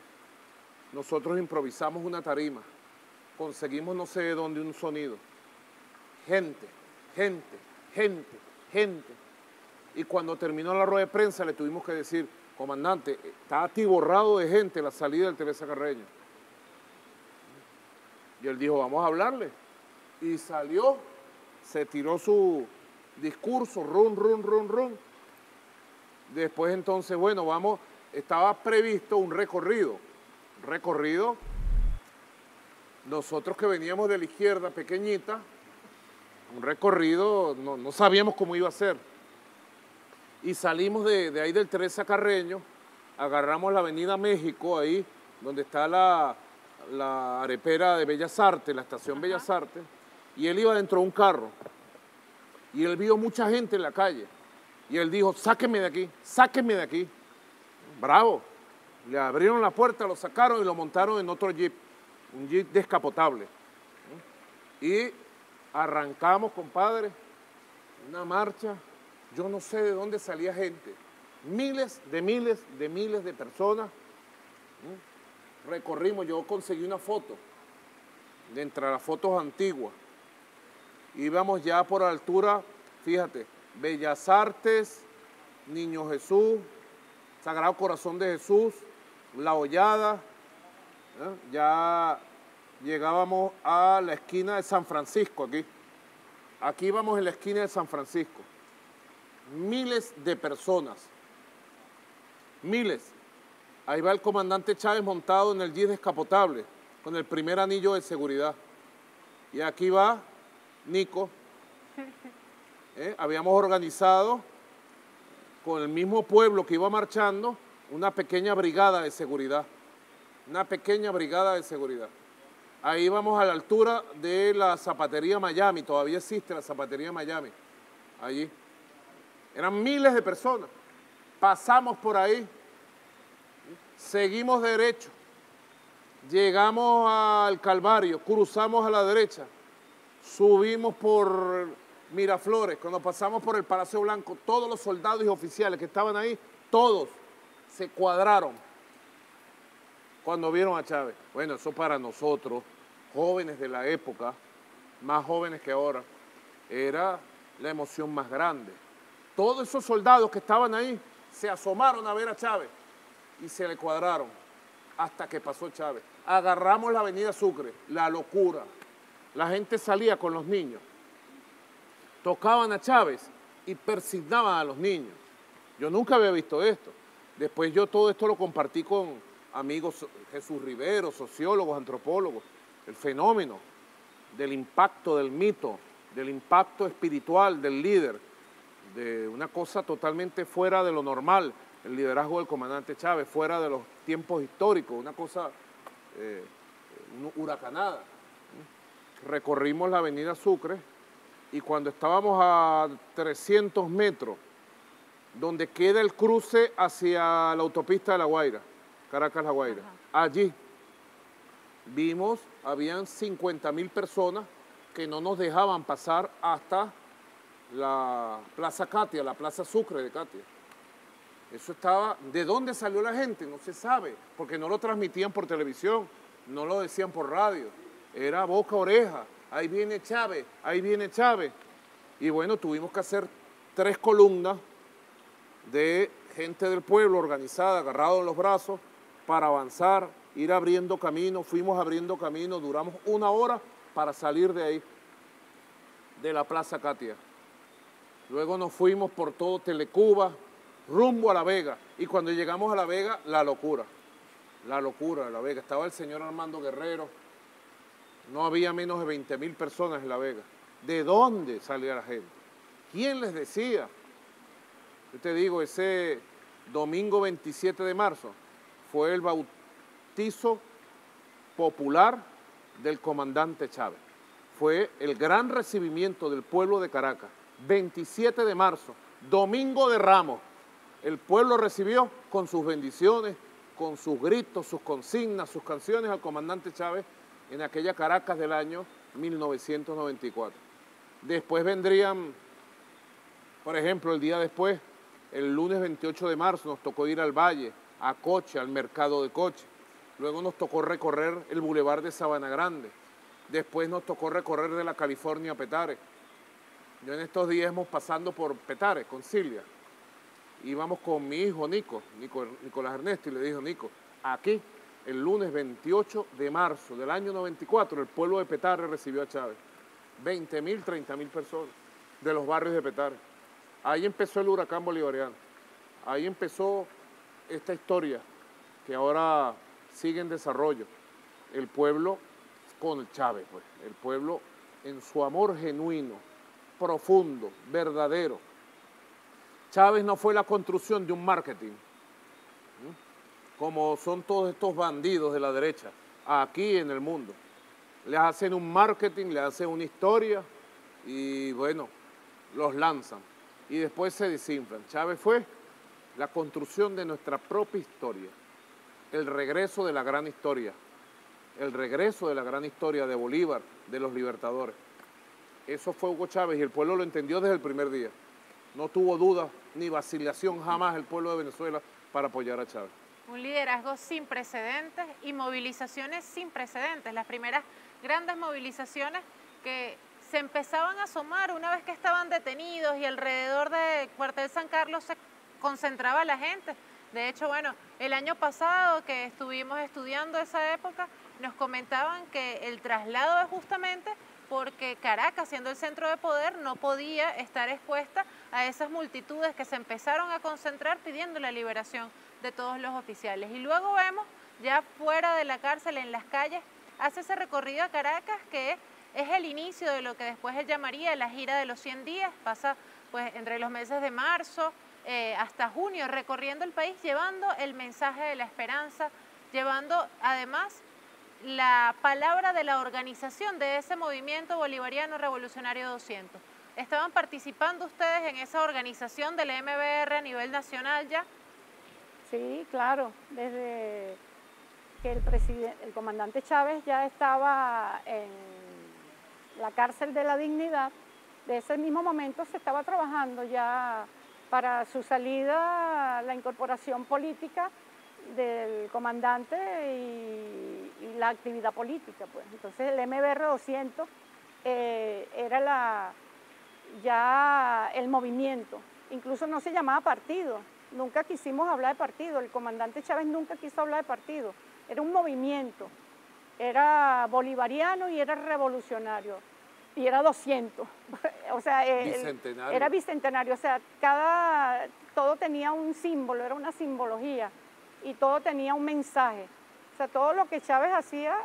Nosotros improvisamos una tarima, conseguimos no sé de dónde un sonido. Gente, gente, gente, gente. Y cuando terminó la rueda de prensa le tuvimos que decir, comandante, está atiborrado de gente la salida del Teresa Carreño. Y él dijo, vamos a hablarle. Y salió, se tiró su discurso, run. Después entonces, bueno, vamos, estaba previsto un recorrido. Nosotros que veníamos de la izquierda pequeñita, un recorrido, no sabíamos cómo iba a ser. Y salimos de ahí del Teresa Carreño, agarramos la Avenida México, ahí donde está la arepera de Bellas Artes, la estación Bellas Artes, y él iba dentro de un carro. Y él vio mucha gente en la calle. Y él dijo, sáquenme de aquí, sáquenme de aquí. Bravo. Le abrieron la puerta, lo sacaron y lo montaron en otro jeep, un jeep descapotable. Y arrancamos, compadre, una marcha. Yo no sé de dónde salía gente. Miles de personas. Recorrimos, yo conseguí una foto, de entre las fotos antiguas. Íbamos ya por altura, fíjate, Bellas Artes, Niño Jesús, Sagrado Corazón de Jesús, La Hollada, ya llegábamos a la esquina de San Francisco aquí. Aquí íbamos en la esquina de San Francisco. Miles de personas, miles. Ahí va el comandante Chávez montado en el jeep descapotable, con el primer anillo de seguridad. Y aquí va Nico. Habíamos organizado con el mismo pueblo que iba marchando una pequeña brigada de seguridad. Una pequeña brigada de seguridad. Ahí vamos a la altura de la Zapatería Miami, todavía existe la Zapatería Miami, allí. Eran miles de personas. Pasamos por ahí, seguimos derecho, llegamos al Calvario, cruzamos a la derecha, subimos por Miraflores, cuando pasamos por el Palacio Blanco, todos los soldados y oficiales que estaban ahí, todos se cuadraron cuando vieron a Chávez. Bueno, eso para nosotros, jóvenes de la época, más jóvenes que ahora, era la emoción más grande. Todos esos soldados que estaban ahí se asomaron a ver a Chávez y se le cuadraron hasta que pasó Chávez. Agarramos la avenida Sucre, la locura. La gente salía con los niños, tocaban a Chávez y persignaban a los niños. Yo nunca había visto esto. Después yo todo esto lo compartí con amigos, Jesús Rivero, sociólogos, antropólogos, el fenómeno del impacto del mito, del impacto espiritual del líder, de una cosa totalmente fuera de lo normal, el liderazgo del comandante Chávez, fuera de los tiempos históricos, una cosa huracanada. Recorrimos la avenida Sucre y cuando estábamos a 300 metros, donde queda el cruce hacia la autopista de La Guaira, Caracas-La Guaira, allí vimos, habían 50.000 personas que no nos dejaban pasar hasta la Plaza Katia, la Plaza Sucre de Katia. Eso estaba, ¿de dónde salió la gente? No se sabe, porque no lo transmitían por televisión, no lo decían por radio, era boca a oreja, ahí viene Chávez, ahí viene Chávez. Y bueno, tuvimos que hacer 3 columnas de gente del pueblo organizada, agarrado en los brazos, para avanzar, ir abriendo camino, fuimos abriendo camino, duramos 1 hora para salir de ahí, de la Plaza Katia. Luego nos fuimos por todo Telecuba, rumbo a La Vega, y cuando llegamos a La Vega, la locura de La Vega. Estaba el señor Armando Guerrero, no había menos de 20.000 personas en La Vega. ¿De dónde salía la gente? ¿Quién les decía? Yo te digo, ese domingo 27 de marzo fue el bautizo popular del comandante Chávez. Fue el gran recibimiento del pueblo de Caracas. 27 de marzo, domingo de Ramos. El pueblo recibió con sus bendiciones, con sus gritos, sus consignas, sus canciones al comandante Chávez en aquella Caracas del año 1994. Después vendrían, por ejemplo, el día después, el lunes 28 de marzo, nos tocó ir al Valle, a Coche, al mercado de Coche. Luego nos tocó recorrer el bulevar de Sabana Grande. Después nos tocó recorrer de la California a Petare. Yo en estos días hemos pasando por Petare con Silvia. Íbamos con mi hijo Nicolás Ernesto, y le dijo, Nico, aquí, el lunes 28 de marzo del año 94, el pueblo de Petare recibió a Chávez. 20.000, 30.000 personas de los barrios de Petare. Ahí empezó el huracán bolivariano. Ahí empezó esta historia que ahora sigue en desarrollo. El pueblo con Chávez, pues. El pueblo en su amor genuino, profundo, verdadero. Chávez no fue la construcción de un marketing, como son todos estos bandidos de la derecha, aquí en el mundo. Les hacen un marketing, les hacen una historia y bueno, los lanzan y después se desinflan. Chávez fue la construcción de nuestra propia historia, el regreso de la gran historia, el regreso de la gran historia de Bolívar, de los libertadores. Eso fue Hugo Chávez y el pueblo lo entendió desde el primer día. No tuvo duda ni vacilación jamás el pueblo de Venezuela para apoyar a Chávez. Un liderazgo sin precedentes y movilizaciones sin precedentes. Las primeras grandes movilizaciones que se empezaban a asomar una vez que estaban detenidos y alrededor del cuartel San Carlos se concentraba la gente. De hecho, bueno, el año pasado que estuvimos estudiando esa época, nos comentaban que el traslado es justamente porque Caracas, siendo el centro de poder, no podía estar expuesta a esas multitudes que se empezaron a concentrar pidiendo la liberación de todos los oficiales. Y luego vemos, ya fuera de la cárcel, en las calles, hace ese recorrido a Caracas que es el inicio de lo que después él llamaría la gira de los 100 días, pasa pues entre los meses de marzo hasta junio, recorriendo el país, llevando el mensaje de la esperanza, llevando además la palabra de la organización de ese movimiento bolivariano revolucionario 200. ¿Estaban participando ustedes en esa organización del MBR a nivel nacional ya? Sí, claro, desde que el comandante Chávez ya estaba en la cárcel de la Dignidad, de ese mismo momento se estaba trabajando ya para su salida, la incorporación política del comandante y la actividad política, pues. Entonces el MBR 200 era ya el movimiento, incluso no se llamaba partido, nunca quisimos hablar de partido, el comandante Chávez nunca quiso hablar de partido, era un movimiento, era bolivariano y era revolucionario, y era 200, o sea, bicentenario. era bicentenario, o sea, todo tenía un símbolo, era una simbología, y todo tenía un mensaje, o sea, todo lo que Chávez hacía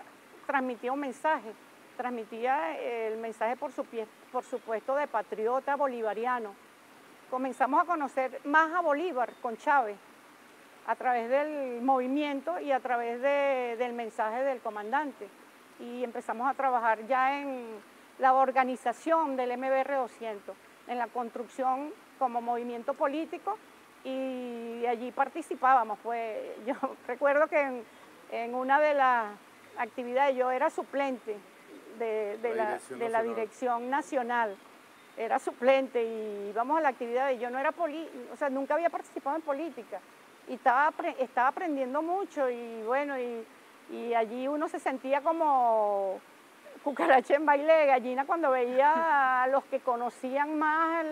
transmitía un mensaje, transmitía el mensaje, por supuesto, de patriota bolivariano. Comenzamos a conocer más a Bolívar con Chávez, a través del movimiento y a través del mensaje del comandante. Y empezamos a trabajar ya en la organización del MBR 200, en la construcción como movimiento político, y allí participábamos. Yo recuerdo que en una de las actividades yo era suplente de la dirección nacional, era suplente y íbamos a la actividad y yo no era o sea, nunca había participado en política y estaba aprendiendo mucho y bueno, y allí uno se sentía como cucaracha en baile de gallina cuando veía a los que conocían más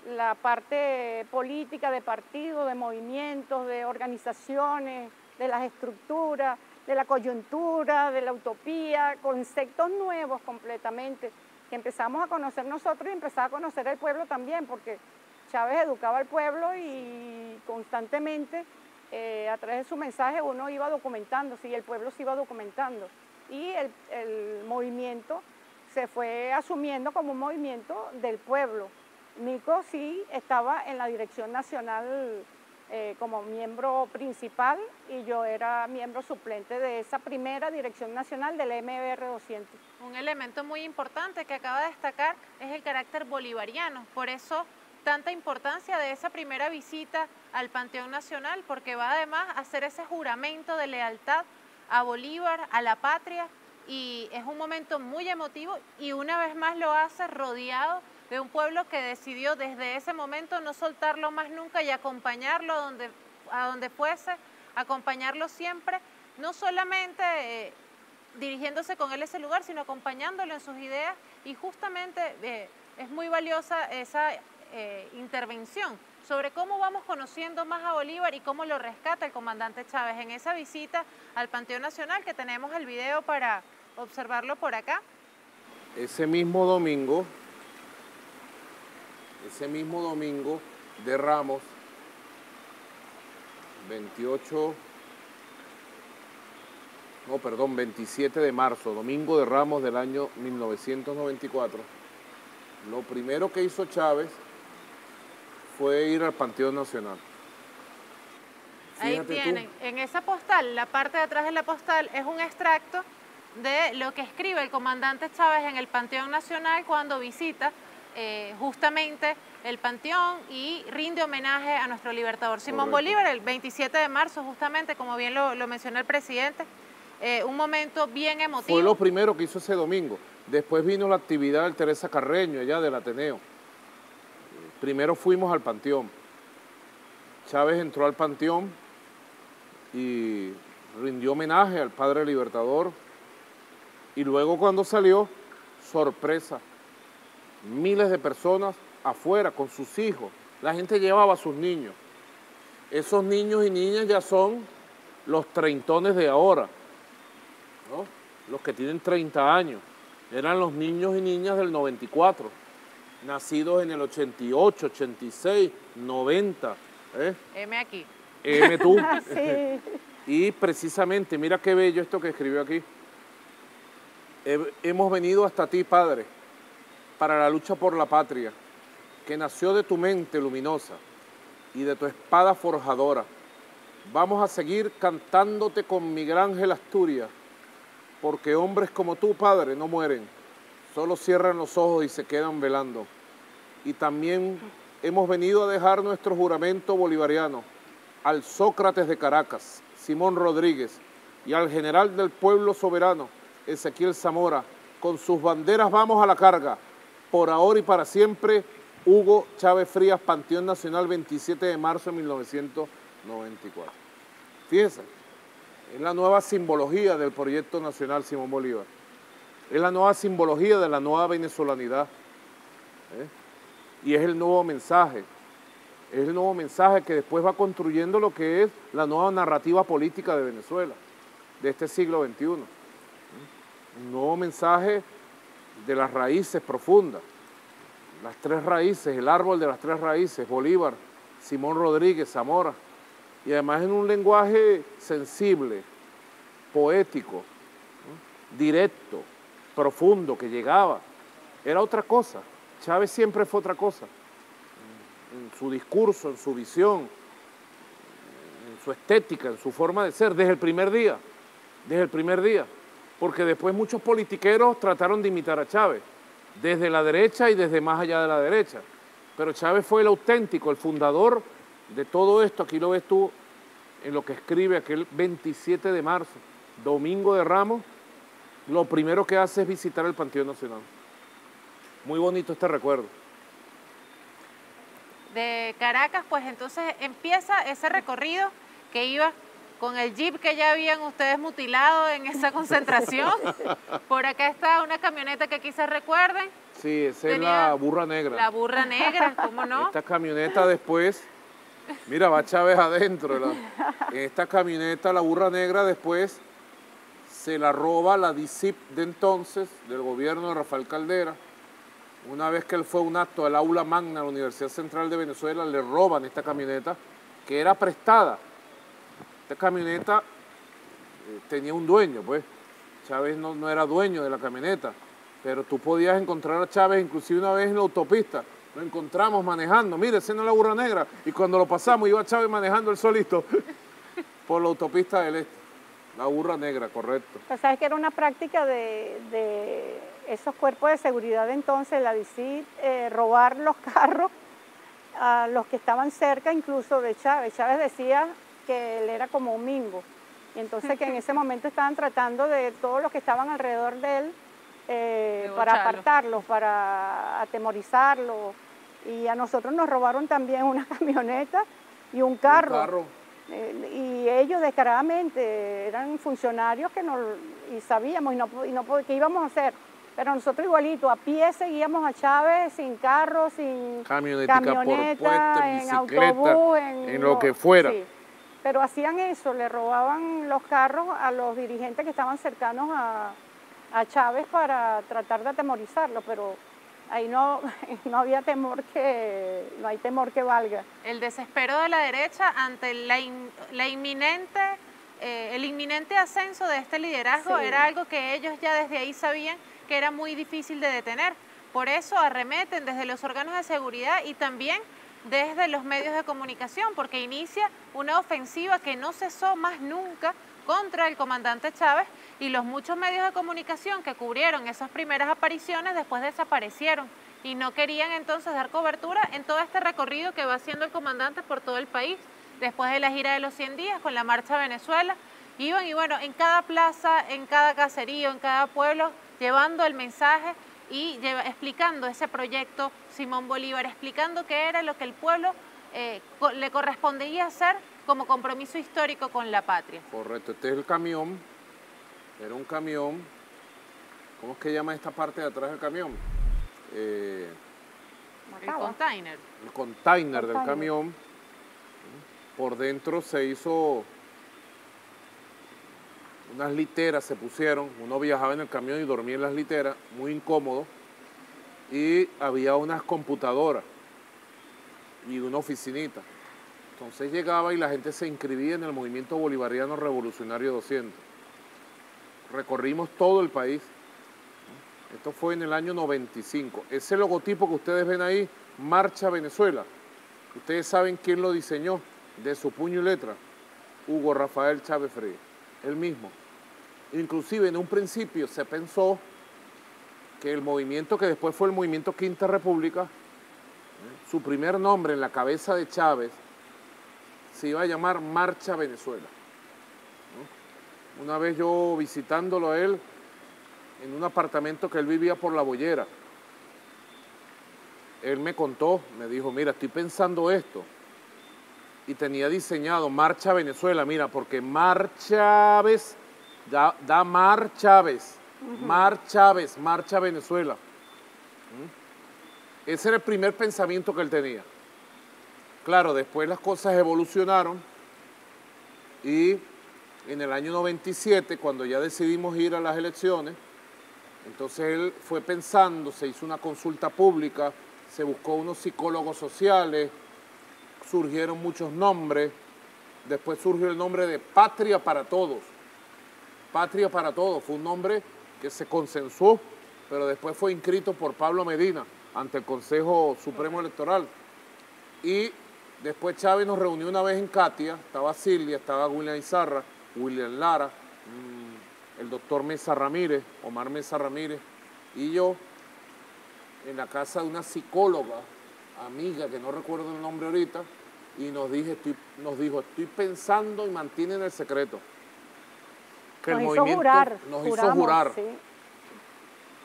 la parte política de partidos, de movimientos, de organizaciones, de las estructuras, de la coyuntura, de la utopía, conceptos nuevos completamente, que empezamos a conocer nosotros y empezaba a conocer el pueblo también, porque Chávez educaba al pueblo y constantemente a través de su mensaje uno iba documentándose y el pueblo se iba documentando. Y el movimiento se fue asumiendo como un movimiento del pueblo. Nico sí estaba en la dirección nacional como miembro principal y yo era miembro suplente de esa primera dirección nacional del MBR 200. Un elemento muy importante que acaba de destacar es el carácter bolivariano, por eso tanta importancia de esa primera visita al Panteón Nacional, porque va además a hacer ese juramento de lealtad a Bolívar, a la patria, y es un momento muy emotivo y una vez más lo hace rodeado de un pueblo que decidió desde ese momento no soltarlo más nunca y acompañarlo a donde fuese, acompañarlo siempre, no solamente dirigiéndose con él a ese lugar, sino acompañándolo en sus ideas, y justamente es muy valiosa esa intervención sobre cómo vamos conociendo más a Bolívar y cómo lo rescata el comandante Chávez en esa visita al Panteón Nacional, que tenemos el video para observarlo por acá. Ese mismo domingo de Ramos, 27 de marzo, domingo de Ramos del año 1994, lo primero que hizo Chávez fue ir al Panteón Nacional. Ahí tienen, en esa postal, la parte de atrás de la postal es un extracto de lo que escribe el comandante Chávez en el Panteón Nacional cuando visita justamente el Panteón y rinde homenaje a nuestro libertador Simón Bolívar el 27 de marzo, justamente, como bien lo mencionó el presidente, un momento bien emotivo. Fue lo primero que hizo ese domingo. Después vino la actividad del Teresa Carreño, allá del Ateneo. Primero fuimos al Panteón. Chávez entró al Panteón y rindió homenaje al padre libertador. Y luego cuando salió, sorpresa, miles de personas afuera con sus hijos. La gente llevaba a sus niños. Esos niños y niñas ya son los treintones de ahora, ¿no? Los que tienen 30 años. Eran los niños y niñas del 94, nacidos en el 88, 86, 90. M aquí. M tú. Sí. Y precisamente, mira qué bello esto que escribió aquí. Hemos venido hasta ti, Padre, para la lucha por la patria, que nació de tu mente luminosa y de tu espada forjadora. Vamos a seguir cantándote con Miguel Ángel Asturias, porque hombres como tú, Padre, no mueren, solo cierran los ojos y se quedan velando. Y también hemos venido a dejar nuestro juramento bolivariano al Sócrates de Caracas, Simón Rodríguez, y al general del pueblo soberano, Ezequiel Zamora. Con sus banderas vamos a la carga. Por ahora y para siempre, Hugo Chávez Frías, Panteón Nacional, 27 de marzo de 1994. Fíjense, es la nueva simbología del proyecto nacional Simón Bolívar. Es la nueva simbología de la nueva venezolanidad. Y es el nuevo mensaje. Es el nuevo mensaje que después va construyendo lo que es la nueva narrativa política de Venezuela, de este siglo XXI. Un nuevo mensaje de las raíces profundas, las tres raíces, el árbol de las tres raíces, Bolívar, Simón Rodríguez, Zamora, y además en un lenguaje sensible, poético, directo, profundo, que llegaba. Era otra cosa. Chávez siempre fue otra cosa. En su discurso, en su visión, en su estética, en su forma de ser, desde el primer día. Desde el primer día. Porque después muchos politiqueros trataron de imitar a Chávez, desde la derecha y desde más allá de la derecha. Pero Chávez fue el auténtico, el fundador de todo esto. Aquí lo ves tú en lo que escribe aquel 27 de marzo, Domingo de Ramos. Lo primero que hace es visitar el Panteón Nacional. Muy bonito este recuerdo. De Caracas, pues entonces empieza ese recorrido que iba con el jeep que ya habían ustedes mutilado en esa concentración. Por acá está una camioneta que quizás recuerden. Sí, esa es la Burra Negra. La Burra Negra, ¿cómo no? Esta camioneta después, mira, va Chávez adentro. En esta camioneta, la Burra Negra, después se la roba la DICIP de entonces, del gobierno de Rafael Caldera. Una vez que él fue a un acto del aula magna de la Universidad Central de Venezuela, le roban esta camioneta, que era prestada. Esta camioneta tenía un dueño, pues. Chávez no era dueño de la camioneta, pero tú podías encontrar a Chávez inclusive una vez en la autopista. Lo encontramos manejando, mire, esa no es la Burra Negra. Y cuando lo pasamos iba Chávez manejando él solito por la autopista del Este. La Burra Negra, correcto. Pues sabes que era una práctica de esos cuerpos de seguridad de entonces, la DICIT, robar los carros a los que estaban cerca incluso de Chávez. Chávez decía que él era como un mingo, y entonces que en ese momento estaban tratando de todos los que estaban alrededor de él para apartarlos, para atemorizarlos, y a nosotros nos robaron también una camioneta y un carro. Y ellos descaradamente eran funcionarios que y sabíamos qué íbamos a hacer, pero nosotros igualito, a pie seguíamos a Chávez, sin carro, sin camioneta por puesto, en bicicleta, autobús, en lo que fuera. Sí. Pero hacían eso, le robaban los carros a los dirigentes que estaban cercanos a Chávez para tratar de atemorizarlo, pero ahí no había temor no hay temor que valga. El desespero de la derecha ante el inminente ascenso de este liderazgo, sí, era algo que ellos ya desde ahí sabían que era muy difícil de detener. Por eso arremeten desde los órganos de seguridad y también desde los medios de comunicación, porque inicia una ofensiva que no cesó más nunca contra el comandante Chávez, y los muchos medios de comunicación que cubrieron esas primeras apariciones después desaparecieron y no querían entonces dar cobertura en todo este recorrido que va haciendo el comandante por todo el país. Después de la gira de los 100 días con la Marcha a Venezuela, iban y bueno, en cada plaza, en cada caserío, en cada pueblo, llevando el mensaje y explicando ese proyecto Simón Bolívar, explicando qué era lo que el pueblo le correspondía hacer como compromiso histórico con la patria. Correcto, este es el camión, era un camión, ¿cómo es que llama esta parte de atrás del camión? El container. El container del camión. Por dentro se hizo unas literas, se pusieron, uno viajaba en el camión y dormía en las literas, muy incómodo, y había unas computadoras y una oficinita. Entonces llegaba y la gente se inscribía en el Movimiento Bolivariano Revolucionario 200. Recorrimos todo el país. Esto fue en el año 95. Ese logotipo que ustedes ven ahí, Marcha Venezuela, ustedes saben quién lo diseñó, de su puño y letra, Hugo Rafael Chávez Frías, él mismo. Inclusive en un principio se pensó que el movimiento que después fue el movimiento Quinta República, su primer nombre en la cabeza de Chávez se iba a llamar Marcha Venezuela. Una vez yo visitándolo a él en un apartamento que él vivía por La Bollera, él me contó, me dijo, mira, estoy pensando esto, y tenía diseñado Marcha Venezuela, mira, porque Mar Chávez da Mar Chávez, Mar Chávez, Marcha Venezuela. Ese era el primer pensamiento que él tenía. Claro, después las cosas evolucionaron y en el año 97, cuando ya decidimos ir a las elecciones, entonces él fue pensando, se hizo una consulta pública, se buscó unos psicólogos sociales, surgieron muchos nombres, después surgió el nombre de Patria para Todos. Patria para Todos fue un nombre que se consensuó, pero después fue inscrito por Pablo Medina ante el Consejo Supremo Electoral. Y después Chávez nos reunió una vez en Katia, estaba Silvia, estaba William Izarra, William Lara, el doctor Mesa Ramírez, Omar Mesa Ramírez, y yo, en la casa de una psicóloga, amiga, que no recuerdo el nombre ahorita, y nos dijo, estoy pensando y mantienen el secreto. Que el movimiento nos hizo jurar. Sí.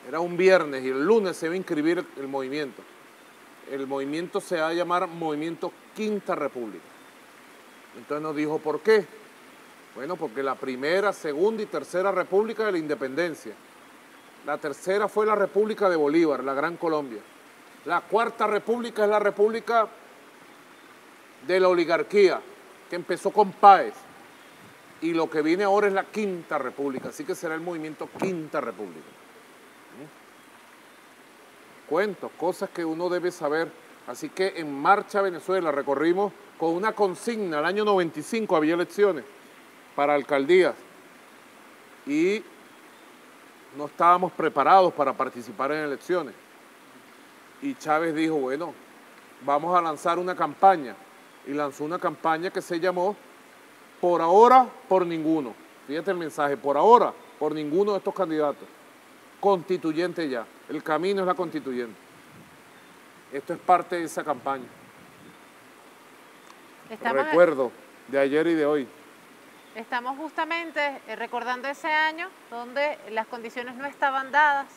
Era un viernes y el lunes se iba a inscribir el movimiento. El movimiento se va a llamar Movimiento Quinta República. Entonces nos dijo, ¿por qué? Bueno, porque la primera, segunda y tercera república de la independencia. La tercera fue la República de Bolívar, la Gran Colombia. La cuarta república es la república de la oligarquía, que empezó con Páez. Y lo que viene ahora es la Quinta República, así que será el movimiento Quinta República. Cuentos, cosas que uno debe saber. Así que en Marcha Venezuela recorrimos con una consigna, el año 95 había elecciones para alcaldías y no estábamos preparados para participar en elecciones. Y Chávez dijo, bueno, vamos a lanzar una campaña. Y lanzó una campaña que se llamó Por ahora, por ninguno. Fíjate el mensaje, por ahora, por ninguno de estos candidatos. Constituyente ya. El camino es la constituyente. Esto es parte de esa campaña. Recuerdo de ayer y de hoy. Estamos justamente recordando ese año donde las condiciones no estaban dadas,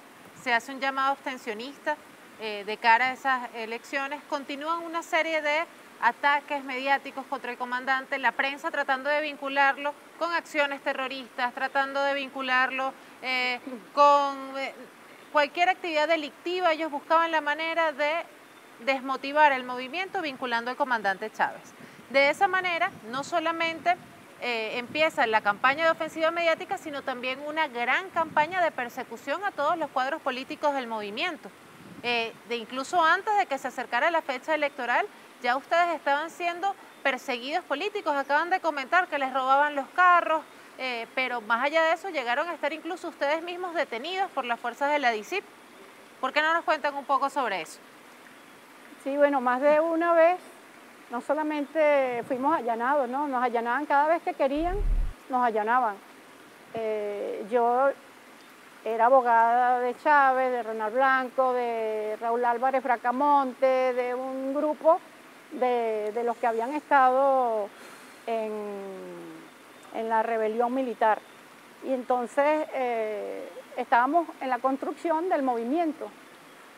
se hace un llamado abstencionista de cara a esas elecciones, continúan una serie de ataques mediáticos contra el comandante, la prensa tratando de vincularlo con acciones terroristas, tratando de vincularlo con cualquier actividad delictiva. Ellos buscaban la manera de desmotivar el movimiento vinculando al comandante Chávez. De esa manera, no solamente empieza la campaña de ofensiva mediática, sino también una gran campaña de persecución a todos los cuadros políticos del movimiento. Incluso antes de que se acercara la fecha electoral, ya ustedes estaban siendo perseguidos políticos. Acaban de comentar que les robaban los carros, pero más allá de eso llegaron a estar incluso ustedes mismos detenidos por las fuerzas de la DICIP. ¿Por qué no nos cuentan un poco sobre eso? Sí, bueno, más de una vez, no solamente fuimos allanados, ¿no? Nos allanaban cada vez que querían, nos allanaban. Yo era abogada de Chávez, de Ronald Blanco, de Raúl Álvarez Bracamonte, de un grupo de los que habían estado en la rebelión militar. Y entonces estábamos en la construcción del movimiento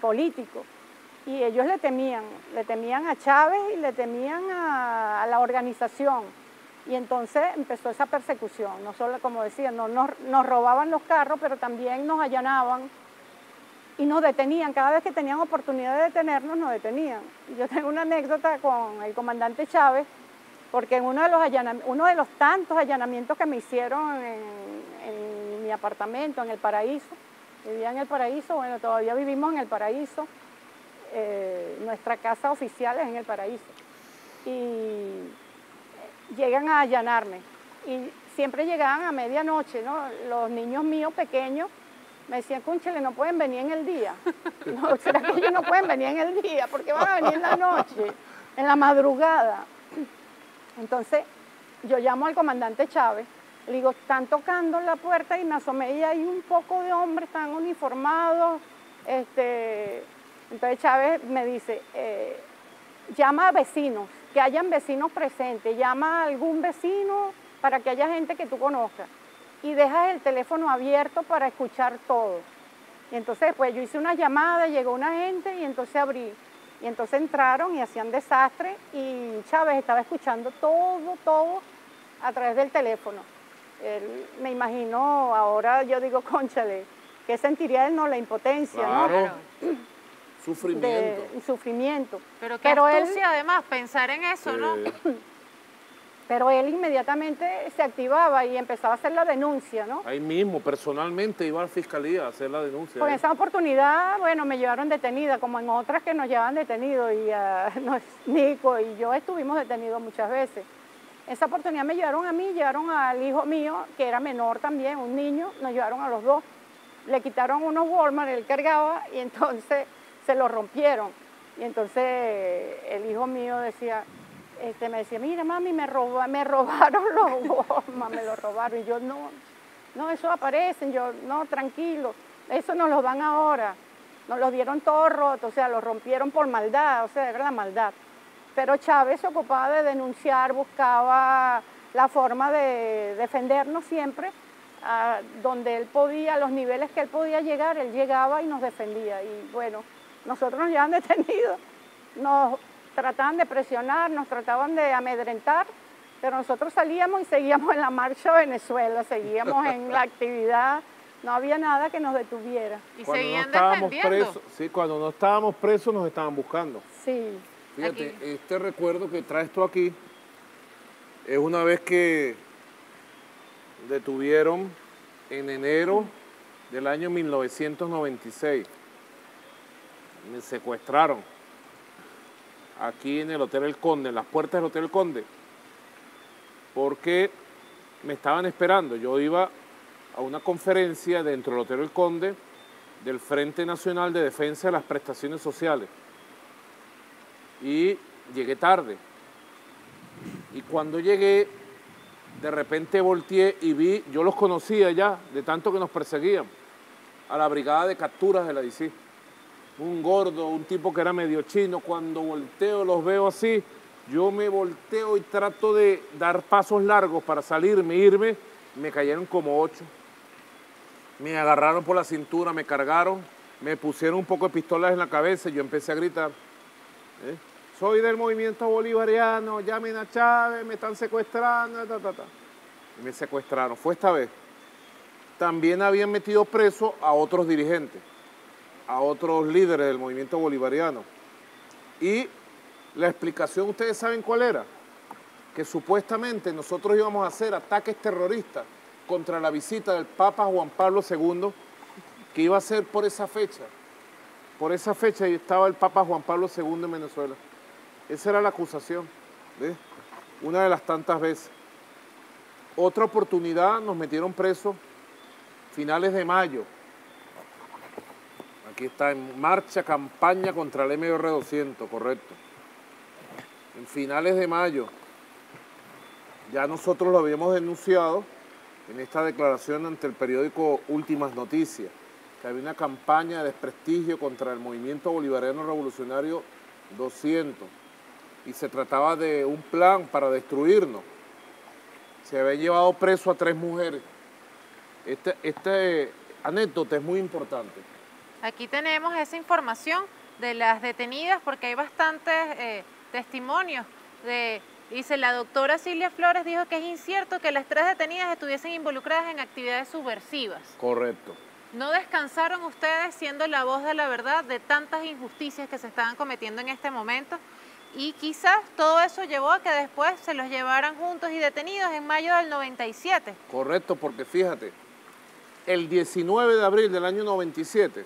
político. Y ellos le temían a Chávez y le temían a la organización. Y entonces empezó esa persecución, no solo, como decía, nos robaban los carros, pero también nos allanaban y nos detenían. Cada vez que tenían oportunidad de detenernos, nos detenían. Y yo tengo una anécdota con el comandante Chávez, porque en uno de los tantos allanamientos que me hicieron en mi apartamento, en El Paraíso, vivía en El Paraíso, bueno, todavía vivimos en El Paraíso, nuestra casa oficial es en El Paraíso. Y llegan a allanarme y siempre llegaban a medianoche, ¿no? Los niños míos pequeños me decían, cónchale, no pueden venir en el día. No, ¿será que ellos no pueden venir en el día? Porque van a venir en la noche, en la madrugada. Entonces yo llamo al comandante Chávez Le digo, están tocando la puerta y me asomé y hay un poco de hombres, están uniformados. Entonces Chávez me dice, llama a vecinos, que hayan vecinos presentes, llama a algún vecino para que haya gente que tú conozcas y dejas el teléfono abierto para escuchar todo. Y entonces pues yo hice una llamada, llegó una gente y entonces abrí. Y entonces entraron y hacían desastre y Chávez estaba escuchando todo a través del teléfono. Él, me imagino, ahora yo digo, cónchale, ¿qué sentiría él? No, la impotencia, Claro. ¿no? Sufrimiento. Sufrimiento. Pero qué astucia además pensar en eso, ¿no? Pero él inmediatamente se activaba y empezaba a hacer la denuncia, ¿no? Ahí mismo, personalmente, iba a la fiscalía a hacer la denuncia. Con esa oportunidad, bueno, me llevaron detenida, como en otras que nos llevan detenidos, y Nico y yo estuvimos detenidos muchas veces. Esa oportunidad me llevaron a mí, llevaron al hijo mío, que era menor también, un niño, nos llevaron a los dos. Le quitaron unos Walmart, él cargaba, y entonces se lo rompieron. Y entonces el hijo mío decía, me decía, mira mami, me robaron los Walmart, me los robaron. Y yo, no, eso aparecen, yo, no, tranquilo, eso nos lo dan ahora. Nos los dieron todos rotos, o sea, los rompieron por maldad, o sea, era la maldad. Pero Chávez se ocupaba de denunciar, buscaba la forma de defendernos siempre, donde él podía, a los niveles que él podía llegar, él llegaba y nos defendía. Y bueno, nosotros nos llevaban detenidos, nos trataban de presionar, nos trataban de amedrentar, pero nosotros salíamos y seguíamos en la marcha a Venezuela, seguíamos en la actividad, no había nada que nos detuviera. Y cuando seguían no estábamos defendiendo. presos, sí, cuando no estábamos presos nos estaban buscando. Sí. Fíjate, Aquí. este recuerdo que traes tú aquí es una vez que detuvieron en enero del año 1996. Me secuestraron aquí en el Hotel El Conde, en las puertas del Hotel El Conde, porque me estaban esperando. Yo iba a una conferencia dentro del Hotel El Conde del Frente Nacional de Defensa de las Prestaciones Sociales. Y llegué tarde. Y cuando llegué, de repente volteé y vi, yo los conocía ya, de tanto que nos perseguían, a la brigada de capturas de la DICI. Un gordo, un tipo que era medio chino. Cuando volteo, los veo así, yo me volteo y trato de dar pasos largos para salirme, irme, me cayeron como 8. Me agarraron por la cintura, me cargaron, me pusieron un poco de pistolas en la cabeza y yo empecé a gritar. Soy del movimiento bolivariano, llamen a Chávez, me están secuestrando, Y me secuestraron, fue esta vez. También habían metido preso a otros dirigentes, a otros líderes del movimiento bolivariano. Y la explicación, ¿ustedes saben cuál era? Que supuestamente nosotros íbamos a hacer ataques terroristas contra la visita del Papa Juan Pablo II, que iba a ser por esa fecha. Por esa fecha estaba el Papa Juan Pablo II en Venezuela. Esa era la acusación, ¿ves? Una de las tantas veces. Otra oportunidad nos metieron presos finales de mayo. Aquí está, en marcha, campaña contra el MR200, correcto. En finales de mayo. Ya nosotros lo habíamos denunciado en esta declaración ante el periódico Últimas Noticias, que había una campaña de desprestigio contra el movimiento bolivariano revolucionario 200 y se trataba de un plan para destruirnos. Se había llevado preso a 3 mujeres. Esta anécdota es muy importante. Aquí tenemos esa información de las detenidas porque hay bastantes testimonios. Dice, la doctora Silvia Flores dijo que es incierto que las 3 detenidas estuviesen involucradas en actividades subversivas. Correcto. ¿No descansaron ustedes siendo la voz de la verdad de tantas injusticias que se estaban cometiendo en este momento? Y quizás todo eso llevó a que después se los llevaran juntos y detenidos en mayo del 97. Correcto, porque fíjate, el 19 de abril del año 97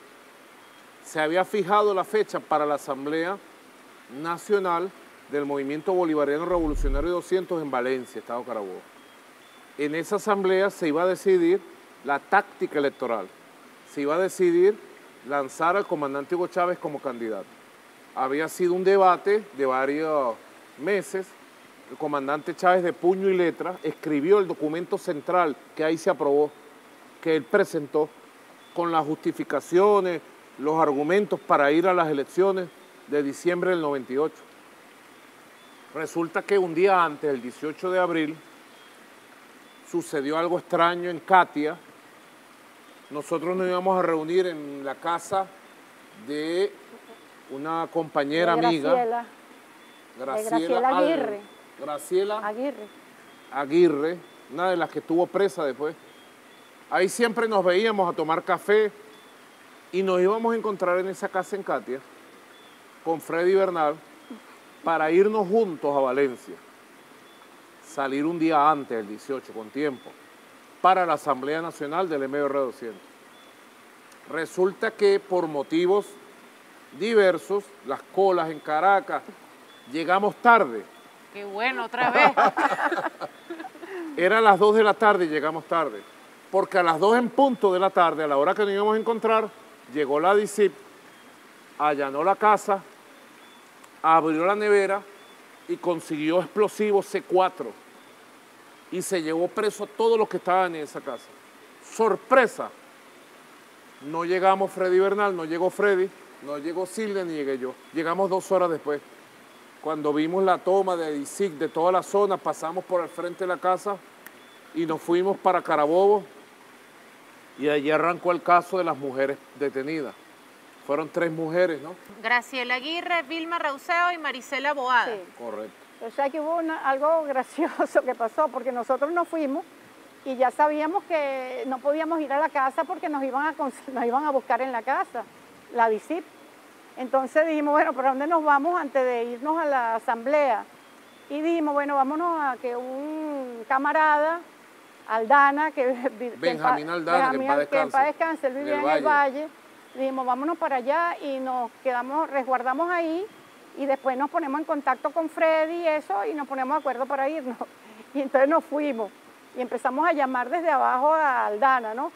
se había fijado la fecha para la Asamblea Nacional del Movimiento Bolivariano Revolucionario 200 en Valencia, Estado Carabobo. En esa asamblea se iba a decidir la táctica electoral, se iba a decidir lanzar al comandante Hugo Chávez como candidato. Había sido un debate de varios meses el comandante Chávez de puño y letra escribió el documento central que ahí se aprobó, que él presentó con las justificaciones, los argumentos para ir a las elecciones de diciembre del 98. Resulta que un día antes, el 18 de abril, sucedió algo extraño en Catia. Nosotros nos íbamos a reunir en la casa de una compañera amiga, Graciela Aguirre. Graciela Aguirre, una de las que estuvo presa después. Ahí siempre nos veíamos a tomar café y nos íbamos a encontrar en esa casa en Catia con Freddy Bernal para irnos juntos a Valencia, salir un día antes, el 18, con tiempo, para la Asamblea Nacional del MBR 200. Resulta que por motivos diversos, las colas en Caracas, llegamos tarde. Qué bueno, otra vez. Era las 2 de la tarde y llegamos tarde, porque a las 2 en punto de la tarde, a la hora que nos íbamos a encontrar, llegó la DICIP, allanó la casa, abrió la nevera y consiguió explosivos C4 y se llevó preso a todos los que estaban en esa casa. ¡Sorpresa! No llegamos Freddy Bernal, no llegó Freddy, no llegó Silvia ni llegué yo. Llegamos 2 horas después. Cuando vimos la toma de DICIC de toda la zona, pasamos por el frente de la casa y nos fuimos para Carabobo y allí arrancó el caso de las mujeres detenidas. Fueron 3 mujeres, ¿no? Graciela Aguirre, Vilma Rauseo y Marisela Boada. Sí. Correcto. O sea que hubo algo gracioso que pasó, porque nosotros nos fuimos y ya sabíamos que no podíamos ir a la casa porque nos iban a buscar en la casa, la DICIP. Entonces dijimos, bueno, ¿para dónde nos vamos antes de irnos a la asamblea? Y dijimos, bueno, vámonos a que un camarada, Aldana, Benjamín Aldana, que en paz descanse, él vivía en el Valle. Dijimos, vámonos para allá y nos quedamos, resguardamos ahí y después nos ponemos en contacto con Freddy y eso y nos ponemos de acuerdo para irnos. Y entonces nos fuimos y empezamos a llamar desde abajo a Aldana, ¿no?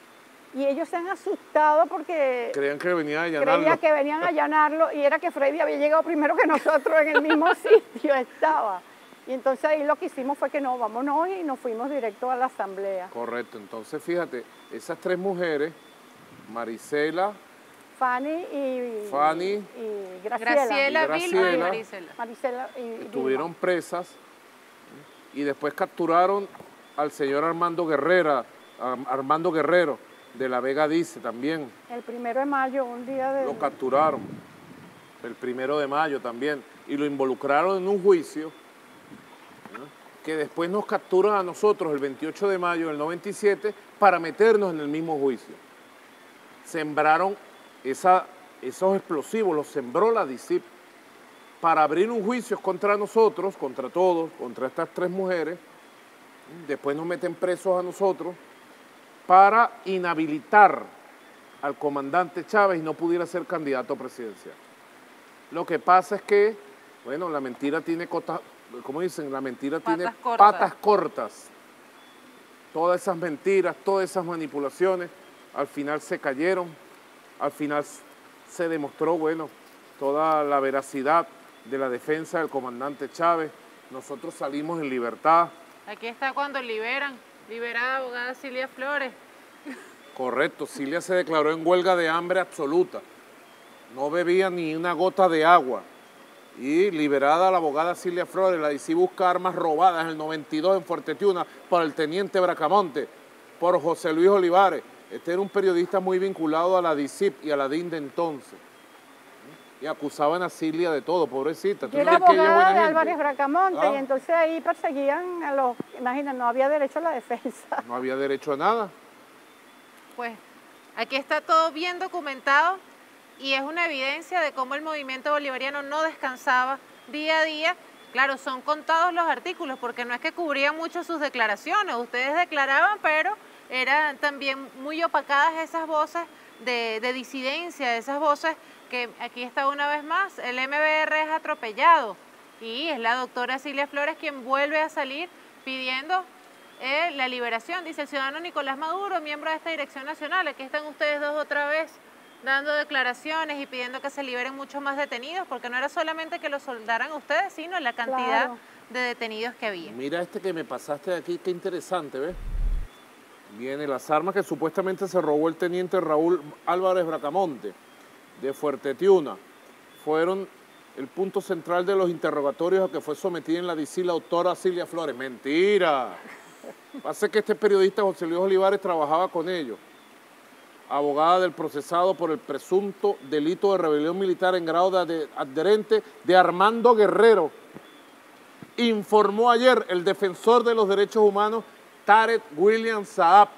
Y ellos se han asustado porque creían que venían a allanarlo. Creían que venían a allanarlo y era que Freddy había llegado primero que nosotros en el mismo sitio estaba. Y entonces ahí lo que hicimos fue que no, vámonos y nos fuimos directo a la asamblea. Correcto, entonces fíjate, esas 3 mujeres, Marisela, Fanny y Graciela, Vilma y Marisela estuvieron presas y después capturaron al señor Armando Guerrero de La Vega Dice también. El 1 de mayo, un día de... Lo capturaron, el 1 de mayo también, y lo involucraron en un juicio, ¿no?, que después nos capturan a nosotros el 28 de mayo del 97 para meternos en el mismo juicio. Sembraron esos explosivos, los sembró la DICIP para abrir un juicio contra nosotros, contra todos, contra estas 3 mujeres. Después nos meten presos a nosotros para inhabilitar al comandante Chávez y no pudiera ser candidato presidencial. Lo que pasa es que, bueno, la mentira tiene como dicen, la mentira tiene patas cortas. Todas esas mentiras, todas esas manipulaciones, al final se cayeron, al final se demostró, bueno, toda la veracidad de la defensa del comandante Chávez. Nosotros salimos en libertad. Aquí está cuando liberada abogada Cilia Flores. Correcto, Cilia se declaró en huelga de hambre absoluta. No bebía ni una gota de agua. Y liberada la abogada Cilia Flores, la DICIP busca armas robadas en el 92 en Fuerte Tiuna por el teniente Bracamonte, por José Luis Olivares. Este era un periodista muy vinculado a la DICIP y a la DIN de entonces. Y acusaban a Cilia de todo, pobrecita. Yo era abogada de Álvarez Bracamonte y entonces ahí perseguían a los... Imagínate, no había derecho a la defensa. No había derecho a nada. Pues aquí está todo bien documentado y es una evidencia de cómo el movimiento bolivariano no descansaba día a día. Claro, son contados los artículos porque no es que cubrían mucho sus declaraciones. Ustedes declaraban, pero eran también muy opacadas esas voces de disidencia, esas voces que aquí está una vez más, el MBR es atropellado y es la doctora Cilia Flores quien vuelve a salir pidiendo la liberación, dice el ciudadano Nicolás Maduro, miembro de esta dirección nacional. Aquí están ustedes dos otra vez dando declaraciones y pidiendo que se liberen muchos más detenidos, porque no era solamente que los soldaran a ustedes, sino la cantidad de detenidos que había. Mira este que me pasaste de aquí, qué interesante, ¿ves? Viene las armas que supuestamente se robó el teniente Raúl Álvarez Bracamonte de Fuerte Tiuna. Fueron el punto central de los interrogatorios a que fue sometida en la DC la autora Cilia Flores. ¡Mentira! Pasa que este periodista José Luis Olivares trabajaba con ellos. Abogada del procesado por el presunto delito de rebelión militar en grado de adherente de Armando Guerrero. Informó ayer el defensor de los derechos humanos Tarek William Saab,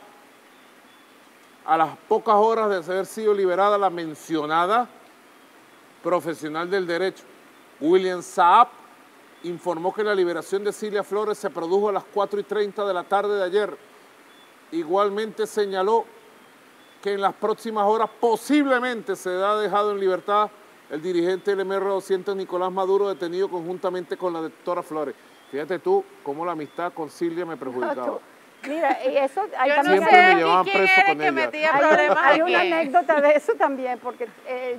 a las pocas horas de haber sido liberada la mencionada profesional del derecho. William Saab informó que la liberación de Cilia Flores se produjo a las 4:30 de la tarde de ayer. Igualmente señaló que en las próximas horas posiblemente se ha dejado en libertad el dirigente del MR200 Nicolás Maduro, detenido conjuntamente con la doctora Flores. Fíjate tú cómo la amistad con Cilia me perjudicaba. Mira, y eso Yo no Siempre sé me llevaban quién preso era con que ella. metía problemas hay aquí. una anécdota de eso también, porque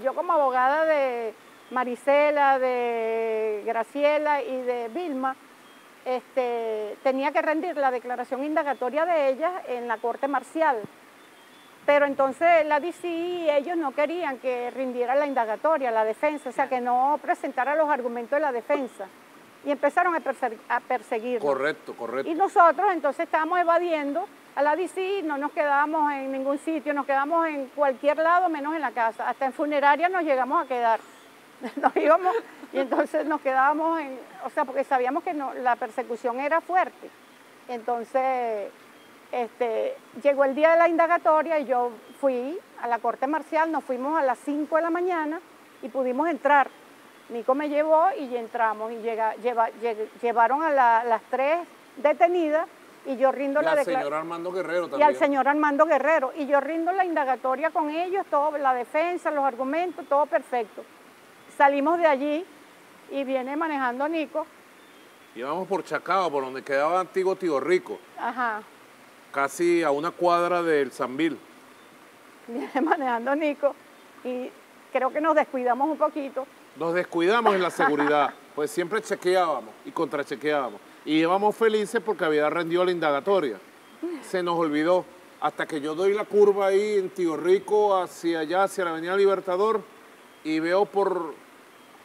yo como abogada de Marisela, de Graciela y de Vilma, tenía que rendir la declaración indagatoria de ellas en la corte marcial. Pero entonces la DC y ellos no querían que rindiera la indagatoria, la defensa, o sea, que no presentara los argumentos de la defensa. Y empezaron a perseguirnos. Correcto, correcto. Y nosotros entonces estábamos evadiendo a la DC, no nos quedábamos en ningún sitio, nos quedamos en cualquier lado menos en la casa. Hasta en funeraria nos llegamos a quedar. Nos íbamos y entonces nos quedábamos o sea, porque sabíamos que la persecución era fuerte. Entonces, llegó el día de la indagatoria y yo fui a la corte marcial, nos fuimos a las 5 de la mañana y pudimos entrar. Nico me llevó y entramos y llevaron a las 3 detenidas y yo rindo la declaración. Y al señor Armando Guerrero también. Y al señor Armando Guerrero. Y yo rindo la indagatoria con ellos, todo, la defensa, los argumentos, todo perfecto. Salimos de allí y viene manejando Nico. Íbamos por Chacao, por donde quedaba antiguo Tío Rico. Ajá. Casi a una cuadra del Sambil. Viene manejando Nico y creo que nos descuidamos un poquito. Nos descuidamos en la seguridad, pues siempre chequeábamos y contrachequeábamos. Y íbamos felices porque había rendido la indagatoria. Se nos olvidó, hasta que yo doy la curva ahí en Tío Rico, hacia allá, hacia la Avenida Libertador, y veo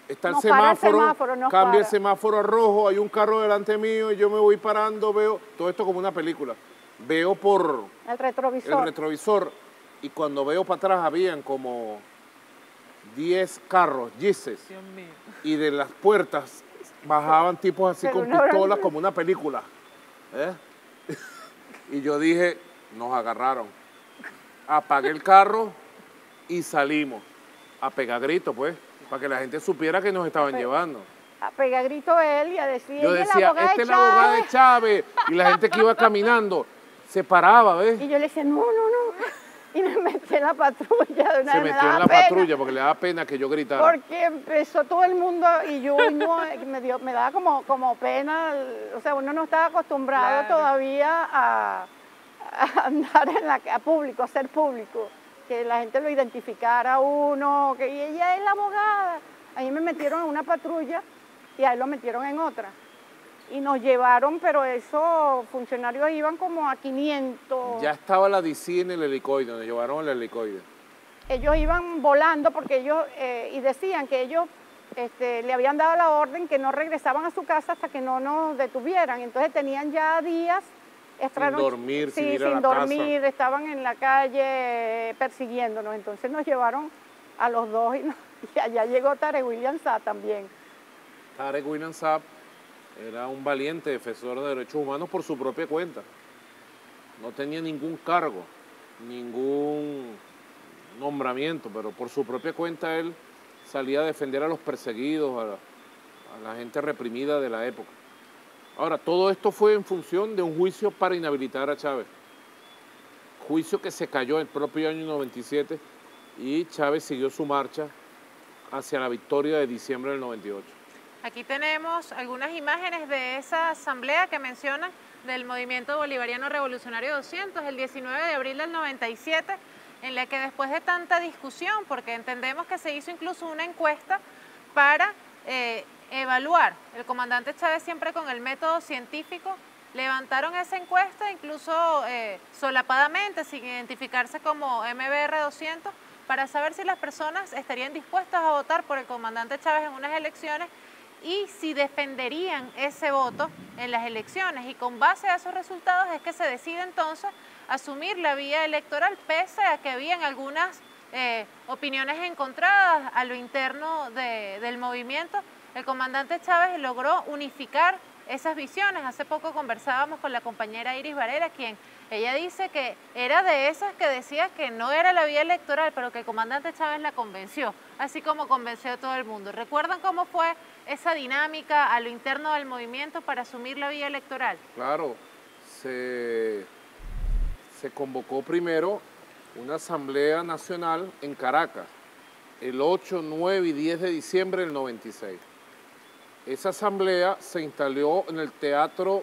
está el semáforo, cambia el semáforo a rojo, hay un carro delante mío y yo me voy parando, veo todo esto como una película. Veo por el retrovisor y cuando veo para atrás habían como 10 carros, Gises, y de las puertas bajaban tipos así con pistolas como una película. Y yo dije, nos agarraron. Apagué el carro y salimos a pegar gritos, pues, para que la gente supiera que nos estaban llevando. A pegar grito él y a decir, yo decía, esta es la abogada de Chávez. Y la gente que iba caminando se paraba, ¿ves? Y yo le decía, no. Y me metí en la patrulla. Se metió en la patrulla porque le daba pena que yo gritara. Porque empezó todo el mundo y yo me daba como pena. O sea, uno no estaba acostumbrado todavía a andar a público, a ser público. Que la gente lo identificara a uno, que ella es la abogada. Ahí me metieron en una patrulla y ahí lo metieron en otra. Y nos llevaron, pero esos funcionarios iban como a 500. Ya estaba la DC en el helicoide, nos llevaron el helicoide. Ellos iban volando porque ellos, y decían que ellos le habían dado la orden que no regresaban a su casa hasta que no nos detuvieran. Entonces tenían ya días sin dormir, sí, sin ir a la dormir, casa. Estaban en la calle persiguiéndonos. Entonces nos llevaron a los dos y allá llegó Tarek William Saab también. Tarek William Saab era un valiente defensor de derechos humanos por su propia cuenta. No tenía ningún cargo, ningún nombramiento, pero por su propia cuenta él salía a defender a los perseguidos, a la gente reprimida de la época. Ahora, todo esto fue en función de un juicio para inhabilitar a Chávez. Juicio que se cayó el propio año 97 y Chávez siguió su marcha hacia la victoria de diciembre del 98. Aquí tenemos algunas imágenes de esa asamblea que mencionan del Movimiento Bolivariano Revolucionario 200, el 19 de abril del 97. en la que después de tanta discusión, porque entendemos que se hizo incluso una encuesta para evaluar, el comandante Chávez siempre con el método científico, levantaron esa encuesta incluso solapadamente, sin identificarse como MBR 200, para saber si las personas estarían dispuestas a votar por el comandante Chávez en unas elecciones y si defenderían ese voto en las elecciones. Y con base a esos resultados es que se decide entonces asumir la vía electoral, pese a que habían algunas opiniones encontradas a lo interno del movimiento. El comandante Chávez logró unificar esas visiones. Hace poco conversábamos con la compañera Iris Varela, quien ella dice que era de esas que decía que no era la vía electoral, pero que el comandante Chávez la convenció, así como convenció a todo el mundo. ¿Recuerdan cómo fue esa dinámica a lo interno del movimiento para asumir la vía electoral? Claro, se convocó primero una asamblea nacional en Caracas, el 8, 9 y 10 de diciembre del 96. Esa asamblea se instaló en el Teatro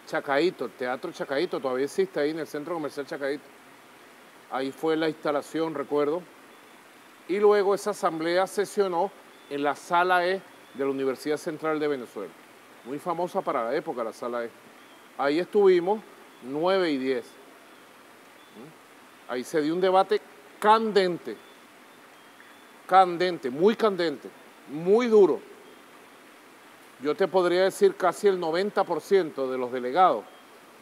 Chacaíto. El Teatro Chacaíto todavía existe ahí en el Centro Comercial Chacaíto. Ahí fue la instalación, recuerdo. Y luego esa asamblea sesionó en la Sala E de la Universidad Central de Venezuela. Muy famosa para la época, la Sala E. Ahí estuvimos 9 y 10. Ahí se dio un debate candente, muy duro. Yo te podría decir casi el 90% de los delegados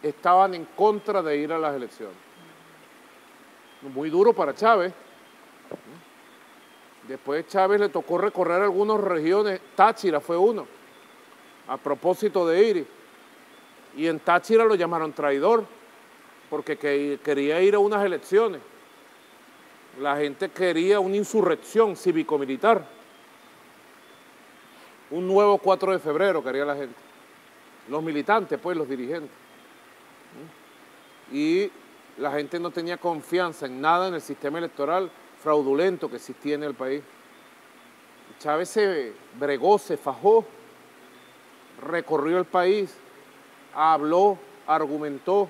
estaban en contra de ir a las elecciones. Muy duro para Chávez. Después Chávez le tocó recorrer algunas regiones, Táchira fue uno, a propósito de ir. Y en Táchira lo llamaron traidor, porque quería ir a unas elecciones. La gente quería una insurrección cívico-militar. Un nuevo 4 de febrero quería la gente. Los militantes, pues, los dirigentes. Y la gente no tenía confianza en nada en el sistema electoral fraudulento que existía en el país. Chávez se bregó, se fajó, recorrió el país, habló, argumentó.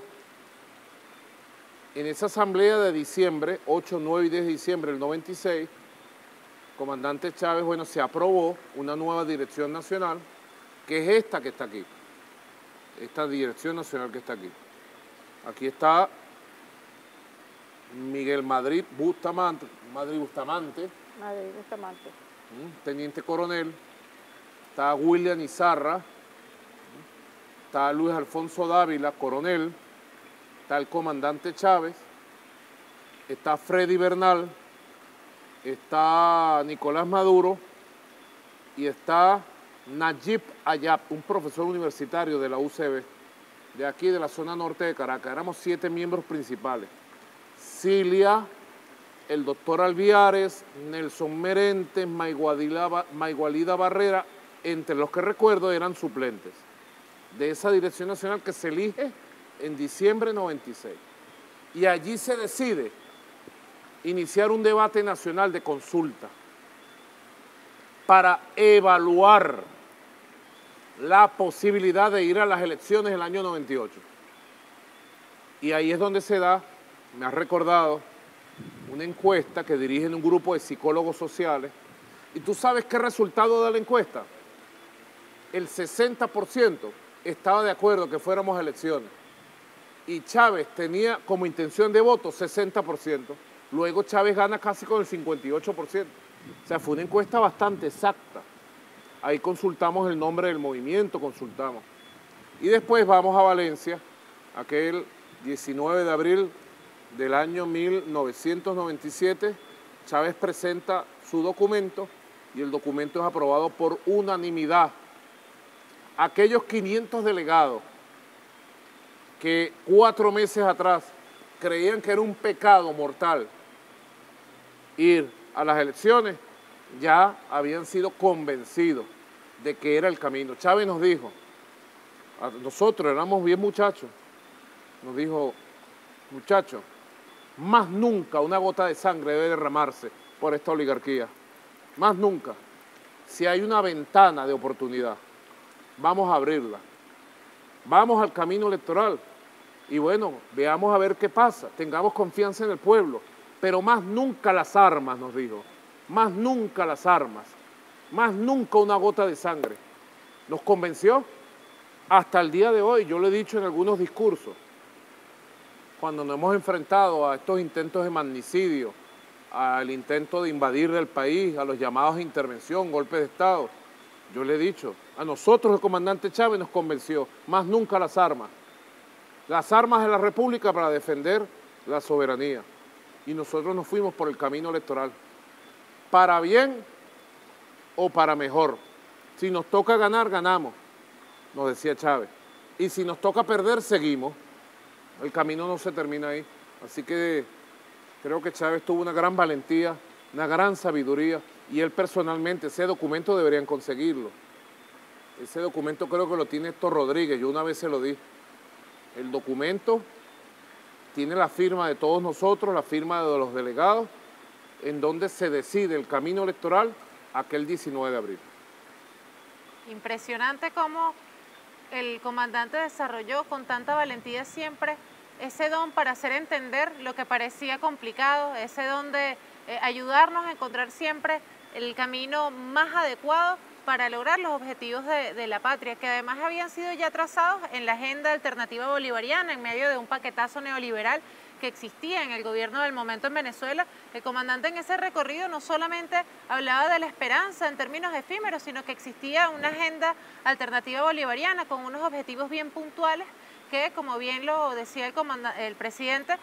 En esa asamblea de diciembre, 8, 9 y 10 de diciembre del 96, comandante Chávez, bueno, se aprobó una nueva dirección nacional, que es esta que está aquí. Esta dirección nacional que está aquí. Aquí está Miguel Madrid Bustamante, teniente coronel. Está William Izarra. Está Luis Alfonso Dávila, coronel. Está el comandante Chávez. Está Freddy Bernal. Está Nicolás Maduro y está Najib Ayab, un profesor universitario de la UCB, de aquí de la zona norte de Caracas. Éramos 7 miembros principales. Cilia, el doctor Alviares, Nelson Merentes, Maigualida Barrera, entre los que recuerdo eran suplentes de esa dirección nacional que se elige en diciembre de 96. Y allí se decide iniciar un debate nacional de consulta para evaluar la posibilidad de ir a las elecciones en el año 98. Y ahí es donde se da, me ha recordado, una encuesta que dirigen un grupo de psicólogos sociales. ¿Y tú sabes qué resultado da la encuesta? El 60% estaba de acuerdo que fuéramos a elecciones. Y Chávez tenía como intención de voto 60%. Luego Chávez gana casi con el 58%. O sea, fue una encuesta bastante exacta. Ahí consultamos el nombre del movimiento, consultamos. Y después vamos a Valencia, aquel 19 de abril del año 1997, Chávez presenta su documento y el documento es aprobado por unanimidad. Aquellos 500 delegados que 4 meses atrás creían que era un pecado mortal ir a las elecciones, ya habían sido convencidos de que era el camino. Chávez nos dijo, a nosotros éramos bien muchachos, nos dijo, muchachos, más nunca una gota de sangre debe derramarse por esta oligarquía, más nunca. Si hay una ventana de oportunidad, vamos a abrirla, vamos al camino electoral y bueno, veamos a ver qué pasa, tengamos confianza en el pueblo, pero más nunca las armas, nos dijo, más nunca las armas, más nunca una gota de sangre. Nos convenció hasta el día de hoy, yo lo he dicho en algunos discursos, cuando nos hemos enfrentado a estos intentos de magnicidio, al intento de invadir del país, a los llamados a intervención, golpes de Estado, yo le he dicho, a nosotros el comandante Chávez nos convenció, más nunca las armas de la República para defender la soberanía. Y nosotros nos fuimos por el camino electoral, para bien o para mejor. Si nos toca ganar, ganamos, nos decía Chávez. Y si nos toca perder, seguimos. El camino no se termina ahí. Así que creo que Chávez tuvo una gran valentía, una gran sabiduría, y él personalmente, ese documento deberían conseguirlo. Ese documento creo que lo tiene Héctor Rodríguez, yo una vez se lo di. El documento tiene la firma de todos nosotros, la firma de los delegados, en donde se decide el camino electoral aquel 19 de abril. Impresionante cómo el comandante desarrolló con tanta valentía siempre ese don para hacer entender lo que parecía complicado, ese don de ayudarnos a encontrar siempre el camino más adecuado para lograr los objetivos de la patria, que además habían sido ya trazados en la agenda alternativa bolivariana, en medio de un paquetazo neoliberal que existía en el gobierno del momento en Venezuela. El comandante en ese recorrido no solamente hablaba de la esperanza en términos efímeros, sino que existía una agenda alternativa bolivariana con unos objetivos bien puntuales que, como bien lo decía el presidente,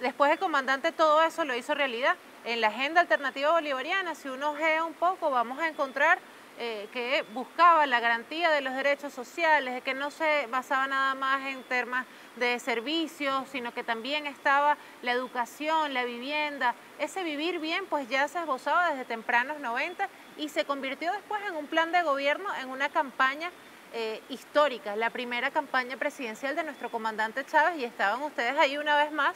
después el comandante todo eso lo hizo realidad. En la agenda alternativa bolivariana, si uno ojea un poco, vamos a encontrar que buscaba la garantía de los derechos sociales, que no se basaba nada más en temas de servicios, sino que también estaba la educación, la vivienda. Ese vivir bien pues ya se esbozaba desde tempranos 90 y se convirtió después en un plan de gobierno, en una campaña histórica, la primera campaña presidencial de nuestro comandante Chávez, y estaban ustedes ahí una vez más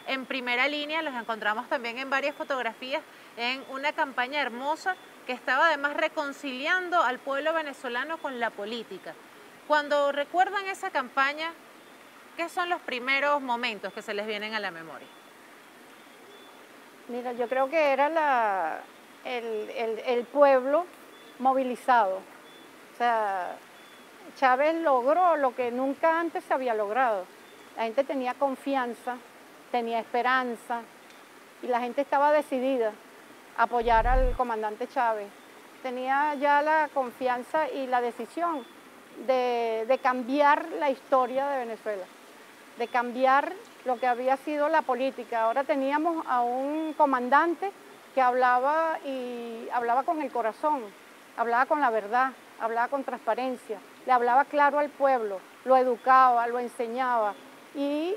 en primera línea, los encontramos también en varias fotografías, en una campaña hermosa que estaba además reconciliando al pueblo venezolano con la política. Cuando recuerdan esa campaña, ¿qué son los primeros momentos que se les vienen a la memoria? Mira, yo creo que era el pueblo movilizado. O sea, Chávez logró lo que nunca antes se había logrado. La gente tenía confianza, tenía esperanza, y la gente estaba decidida a apoyar al comandante Chávez. Tenía ya la confianza y la decisión de cambiar la historia de Venezuela, de cambiar lo que había sido la política. Ahora teníamos a un comandante que hablaba con el corazón, hablaba con la verdad, hablaba con transparencia, le hablaba claro al pueblo, lo educaba, lo enseñaba, y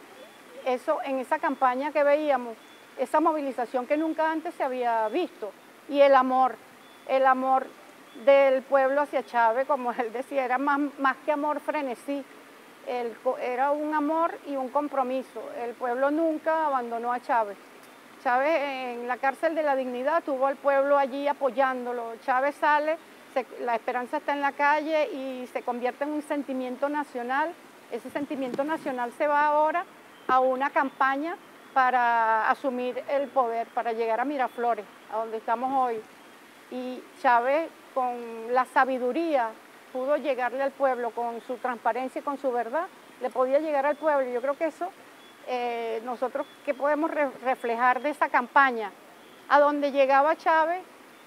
eso en esa campaña que veíamos, esa movilización que nunca antes se había visto, y el amor del pueblo hacia Chávez, como él decía, era más que amor, frenesí. Era un amor y un compromiso. El pueblo nunca abandonó a Chávez. Chávez en la cárcel de la dignidad tuvo al pueblo allí apoyándolo. Chávez sale, la esperanza está en la calle y se convierte en un sentimiento nacional. Ese sentimiento nacional se va ahora a una campaña para asumir el poder, para llegar a Miraflores, a donde estamos hoy. Y Chávez, con la sabiduría, pudo llegarle al pueblo, con su transparencia y con su verdad, le podía llegar al pueblo. Yo creo que eso, nosotros que podemos reflejar de esa campaña, a donde llegaba Chávez,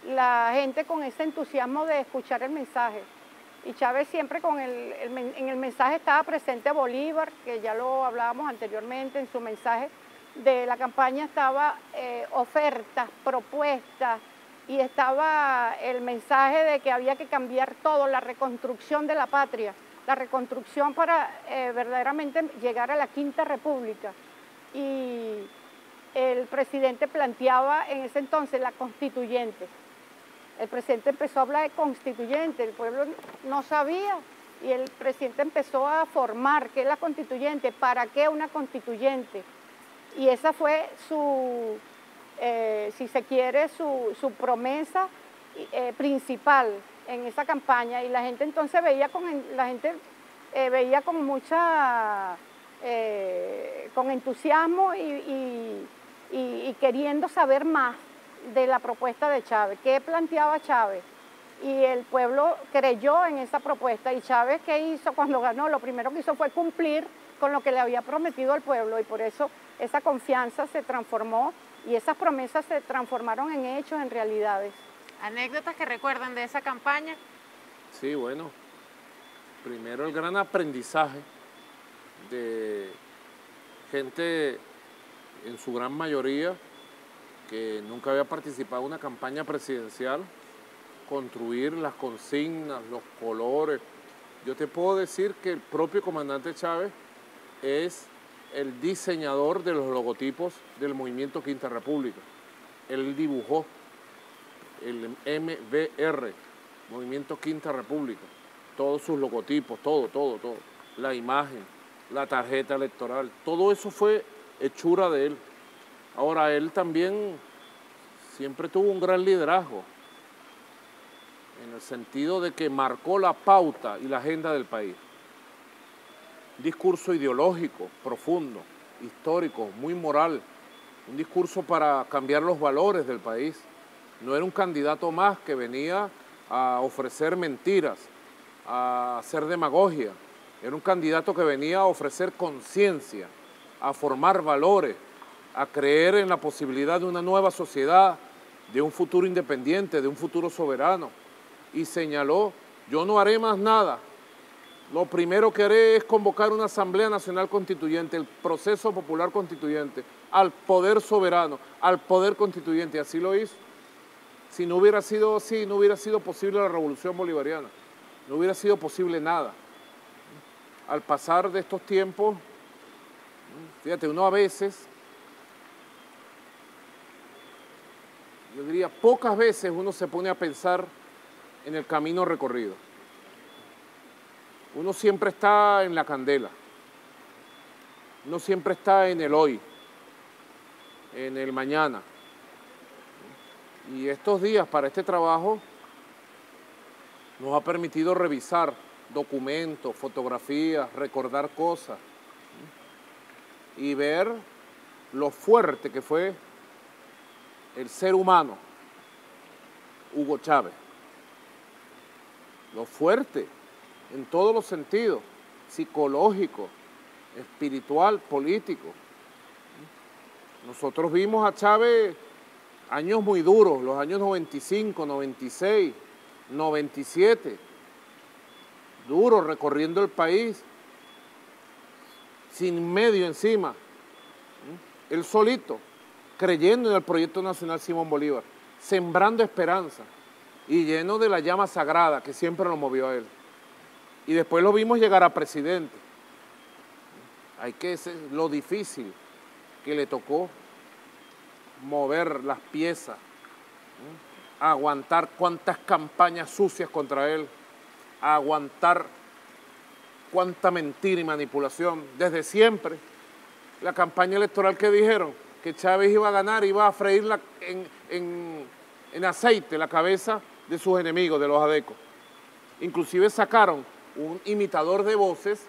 la gente con ese entusiasmo de escuchar el mensaje. Y Chávez siempre en el mensaje estaba presente Bolívar, que ya lo hablábamos anteriormente, en su mensaje de la campaña estaba ofertas, propuestas, y estaba el mensaje de que había que cambiar todo, la reconstrucción de la patria, la reconstrucción para verdaderamente llegar a la Quinta República. Y el presidente planteaba en ese entonces la constituyente. El presidente empezó a hablar de constituyente, el pueblo no sabía, y el presidente empezó a formar qué es la constituyente, para qué una constituyente. Y esa fue si se quiere, su promesa principal en esa campaña. Y la gente entonces veía con mucha, con entusiasmo y y queriendo saber más de la propuesta de Chávez, qué planteaba Chávez. Y el pueblo creyó en esa propuesta. ¿Y Chávez qué hizo cuando ganó? Lo primero que hizo fue cumplir con lo que le había prometido al pueblo, y por eso esa confianza se transformó y esas promesas se transformaron en hechos, en realidades. ¿Anécdotas que recuerdan de esa campaña? Sí, bueno, primero el gran aprendizaje de gente, en su gran mayoría, que nunca había participado en una campaña presidencial, construir las consignas, los colores. Yo te puedo decir que el propio comandante Chávez es el diseñador de los logotipos del movimiento Quinta República. Él dibujó el MBR, Movimiento Quinta República, todos sus logotipos, todo, la imagen, la tarjeta electoral, todo eso fue hechura de él. Ahora, él también siempre tuvo un gran liderazgo, en el sentido de que marcó la pauta y la agenda del país. Un discurso ideológico, profundo, histórico, muy moral, un discurso para cambiar los valores del país. No era un candidato más que venía a ofrecer mentiras, a hacer demagogia. Era un candidato que venía a ofrecer conciencia, a formar valores, a creer en la posibilidad de una nueva sociedad, de un futuro independiente, de un futuro soberano. Y señaló, yo no haré más nada. Lo primero que haré es convocar una Asamblea Nacional Constituyente, el proceso popular constituyente, al poder soberano, al poder constituyente. Y así lo hizo. Si no hubiera sido así, no hubiera sido posible la revolución bolivariana. No hubiera sido posible nada. Al pasar de estos tiempos, fíjate, uno a veces, yo diría, pocas veces uno se pone a pensar en el camino recorrido. Uno siempre está en la candela, uno siempre está en el hoy, en el mañana. Y estos días para este trabajo nos ha permitido revisar documentos, fotografías, recordar cosas y ver lo fuerte que fue el ser humano, Hugo Chávez. Lo fuerte en todos los sentidos, psicológico, espiritual, político. Nosotros vimos a Chávez años muy duros, los años 95, 96, 97, duros, recorriendo el país, sin medio encima, él solito, creyendo en el proyecto nacional Simón Bolívar, sembrando esperanza y lleno de la llama sagrada que siempre lo movió a él. Y después lo vimos llegar a presidente. Hay que ser lo difícil que le tocó mover las piezas, aguantar cuántas campañas sucias contra él, aguantar cuánta mentira y manipulación. Desde siempre, la campaña electoral que dijeron que Chávez iba a ganar, iba a freír en aceite la cabeza de sus enemigos, de los adecos. Inclusive sacaron un imitador de voces,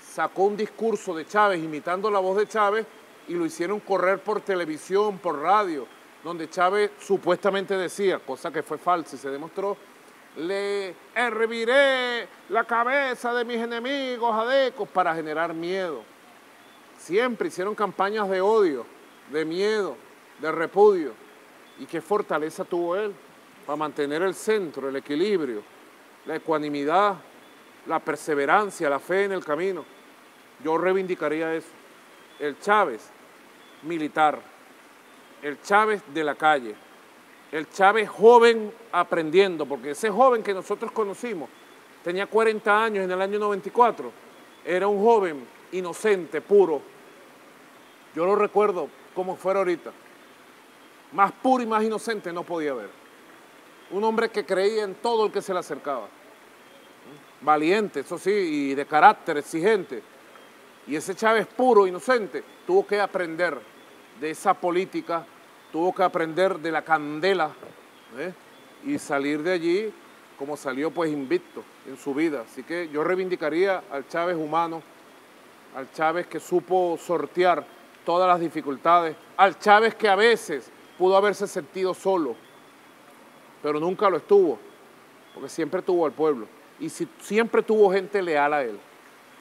sacó un discurso de Chávez imitando la voz de Chávez y lo hicieron correr por televisión, por radio, donde Chávez supuestamente decía, cosa que fue falsa y se demostró, le herviré la cabeza de mis enemigos adecos, para generar miedo. Siempre hicieron campañas de odio, de miedo, de repudio. ¿Y qué fortaleza tuvo él para mantener el centro, el equilibrio, la ecuanimidad, la perseverancia, la fe en el camino? Yo reivindicaría eso. El Chávez militar, el Chávez de la calle, el Chávez joven aprendiendo, porque ese joven que nosotros conocimos tenía 40 años en el año 94, era un joven inocente, puro. Yo lo recuerdo como fuera ahorita. Más puro y más inocente no podía haber. Un hombre que creía en todo el que se le acercaba. Valiente, eso sí, y de carácter exigente. Y ese Chávez puro, inocente, tuvo que aprender de esa política, tuvo que aprender de la candela, y salir de allí como salió, pues invicto en su vida. Así que yo reivindicaría al Chávez humano, al Chávez que supo sortear todas las dificultades, al Chávez que a veces pudo haberse sentido solo, pero nunca lo estuvo, porque siempre tuvo al pueblo, y siempre tuvo gente leal a él,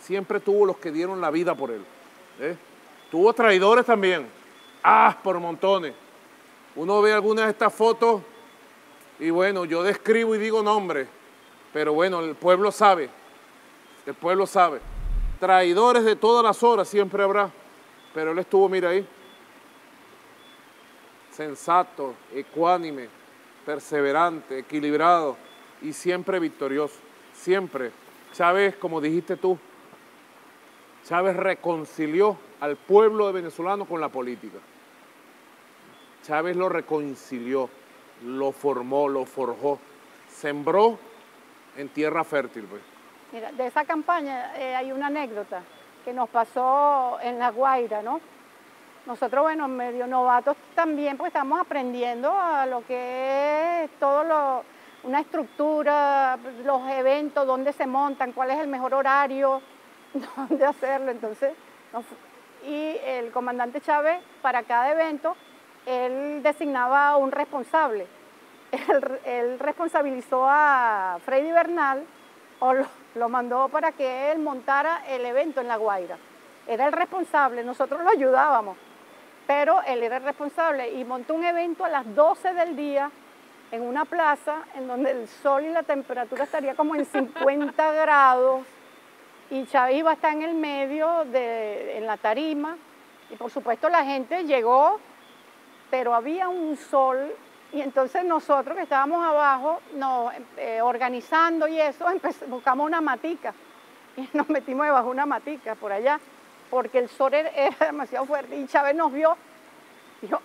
siempre tuvo los que dieron la vida por él. Tuvo traidores también, por montones. Uno ve algunas de estas fotos y bueno, yo describo y digo nombres, pero bueno, el pueblo sabe, el pueblo sabe. Traidores de todas las horas siempre habrá, pero él estuvo, mira ahí, sensato, ecuánime, perseverante, equilibrado y siempre victorioso, siempre. Chávez, como dijiste tú, Chávez reconcilió al pueblo venezolano con la política. Chávez lo reconcilió, lo formó, lo forjó, sembró en tierra fértil, pues. Mira, de esa campaña hay una anécdota que nos pasó en La Guaira, ¿no? Nosotros, bueno, medio novatos también, pues estamos aprendiendo a lo que es una estructura, los eventos, dónde se montan, cuál es el mejor horario, dónde hacerlo. Entonces, y el comandante Chávez, para cada evento, él designaba un responsable. Él responsabilizó a Freddy Bernal, o lo mandó para que él montara el evento en La Guaira. Era el responsable, nosotros lo ayudábamos, pero él era el responsable y montó un evento a las 12 del día en una plaza en donde el sol y la temperatura estaría como en 50 grados y Chávez iba a estar en el medio, en la tarima, y por supuesto la gente llegó, pero había un sol. Y entonces nosotros que estábamos abajo, organizando y eso, buscamos una matica y nos metimos debajo de una matica por allá, porque el sol era demasiado fuerte. Y Chávez nos vio y dijo,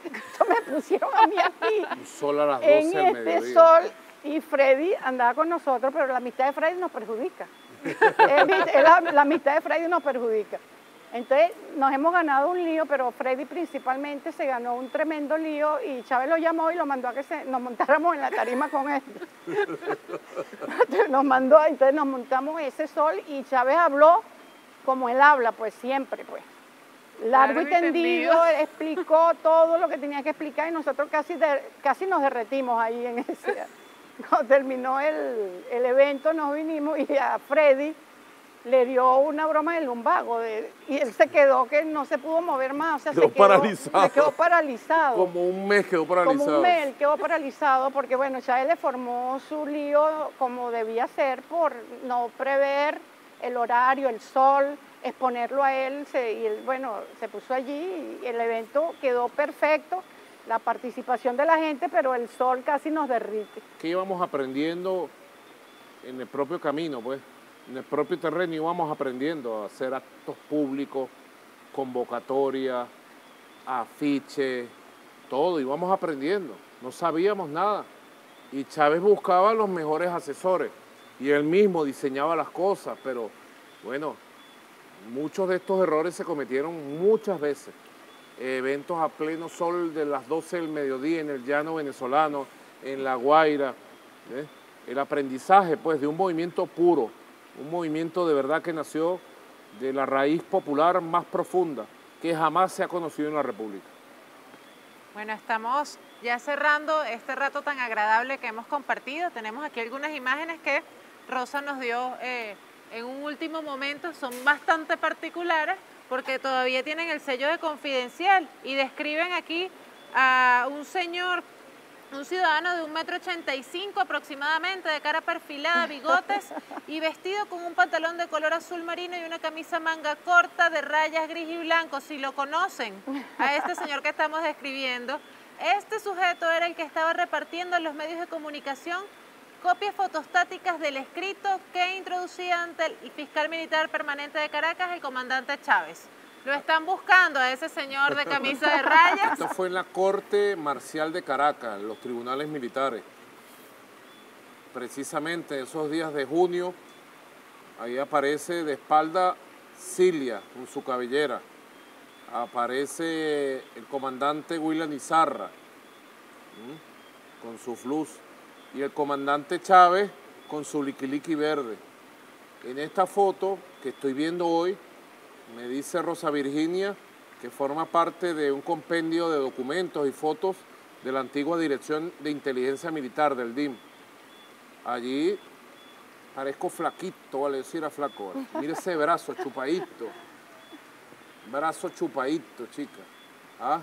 esto me pusieron a mí aquí. Un sol a las 12 en del este mediodía. sol, y Freddy andaba con nosotros, pero la amistad de Freddy nos perjudica. La amistad de Freddy nos perjudica. Entonces nos hemos ganado un lío, pero Freddy principalmente se ganó un tremendo lío y Chávez lo llamó y lo mandó a que nos montáramos en la tarima con él. Entonces nos montamos ese sol y Chávez habló como él habla, pues siempre, pues. Largo y tendido, explicó todo lo que tenía que explicar y nosotros casi nos derretimos ahí en ese. Cuando terminó el evento nos vinimos y a Freddy le dio una broma del lumbago y él se quedó que no se pudo mover más, o sea, se quedó paralizado. Como un mes quedó paralizado. Como un mes quedó paralizado porque bueno, Chávez le formó su lío como debía ser por no prever el horario, el sol, exponerlo a él y él, bueno, se puso allí y el evento quedó perfecto, la participación de la gente, pero el sol casi nos derrite. ¿Qué íbamos aprendiendo en el propio camino, pues? En el propio terreno íbamos aprendiendo a hacer actos públicos, convocatorias, afiches, todo, íbamos aprendiendo, no sabíamos nada. Y Chávez buscaba los mejores asesores y él mismo diseñaba las cosas, pero bueno, muchos de estos errores se cometieron muchas veces. Eventos a pleno sol de las 12 del mediodía en el llano venezolano, en La Guaira, el aprendizaje pues de un movimiento puro, un movimiento de verdad que nació de la raíz popular más profunda que jamás se ha conocido en la República. Bueno, estamos ya cerrando este rato tan agradable que hemos compartido. Tenemos aquí algunas imágenes que Rosa nos dio en un último momento. Son bastante particulares porque todavía tienen el sello de confidencial y describen aquí a un señor, un ciudadano de 1,85 m aproximadamente, de cara perfilada, bigotes y vestido con un pantalón de color azul marino y una camisa manga corta de rayas gris y blanco. Si lo conocen, a este señor que estamos describiendo, este sujeto era el que estaba repartiendo en los medios de comunicación copias fotostáticas del escrito que introducía ante el fiscal militar permanente de Caracas, el comandante Chávez. Lo están buscando a ese señor de camisa de rayas. Esto fue en la Corte Marcial de Caracas, los tribunales militares. Precisamente esos días de junio, ahí aparece de espalda Cilia con su cabellera. Aparece el comandante William Izarra con su fluz y el comandante Chávez con su liquiliqui verde. En esta foto que estoy viendo hoy, Me dice Rosa Virginia que forma parte de un compendio de documentos y fotos de la antigua Dirección de Inteligencia Militar del DIM. Allí parezco flaquito, vale decir a flaco. ¿Vale? Mire ese brazo chupadito. Brazo chupadito, chica. ¿Ah?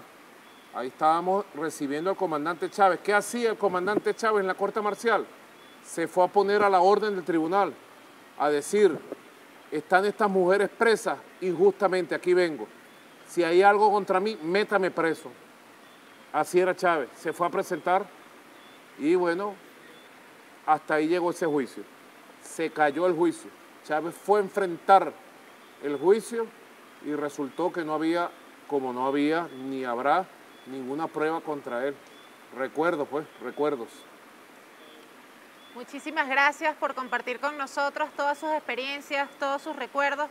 Ahí estábamos recibiendo al comandante Chávez. ¿Qué hacía el comandante Chávez en la corte marcial? Se fue a poner a la orden del tribunal, a decir, están estas mujeres presas injustamente, aquí vengo. Si hay algo contra mí, métame preso. Así era Chávez. Se fue a presentar y bueno, hasta ahí llegó ese juicio. Se cayó el juicio. Chávez fue a enfrentar el juicio y resultó que no había, como no había ni habrá ninguna prueba contra él. Recuerdos, pues, recuerdos. Muchísimas gracias por compartir con nosotros todas sus experiencias, todos sus recuerdos.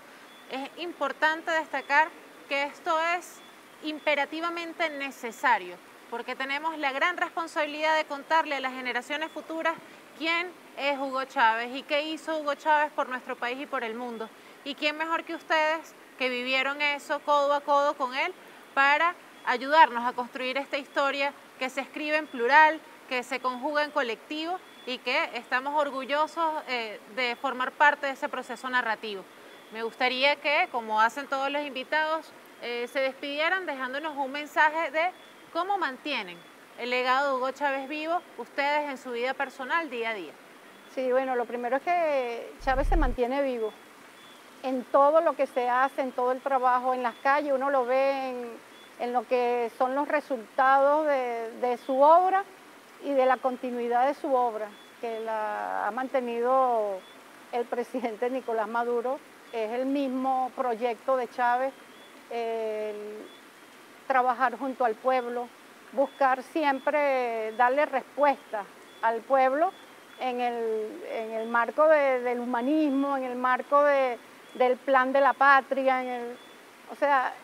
Es importante destacar que esto es imperativamente necesario, porque tenemos la gran responsabilidad de contarle a las generaciones futuras quién es Hugo Chávez y qué hizo Hugo Chávez por nuestro país y por el mundo. Y quién mejor que ustedes que vivieron eso codo a codo con él para ayudarnos a construir esta historia que se escribe en plural, que se conjuga en colectivo y que estamos orgullosos de formar parte de ese proceso narrativo. Me gustaría que, como hacen todos los invitados, se despidieran dejándonos un mensaje de cómo mantienen el legado de Hugo Chávez vivo ustedes en su vida personal día a día. Sí, bueno, lo primero es que Chávez se mantiene vivo en todo lo que se hace, en todo el trabajo, en las calles, uno lo ve en lo que son los resultados de su obra y de la continuidad de su obra, que la ha mantenido el presidente Nicolás Maduro. Es el mismo proyecto de Chávez, trabajar junto al pueblo, buscar siempre darle respuesta al pueblo en el marco del humanismo, en el marco del plan de la patria. O sea,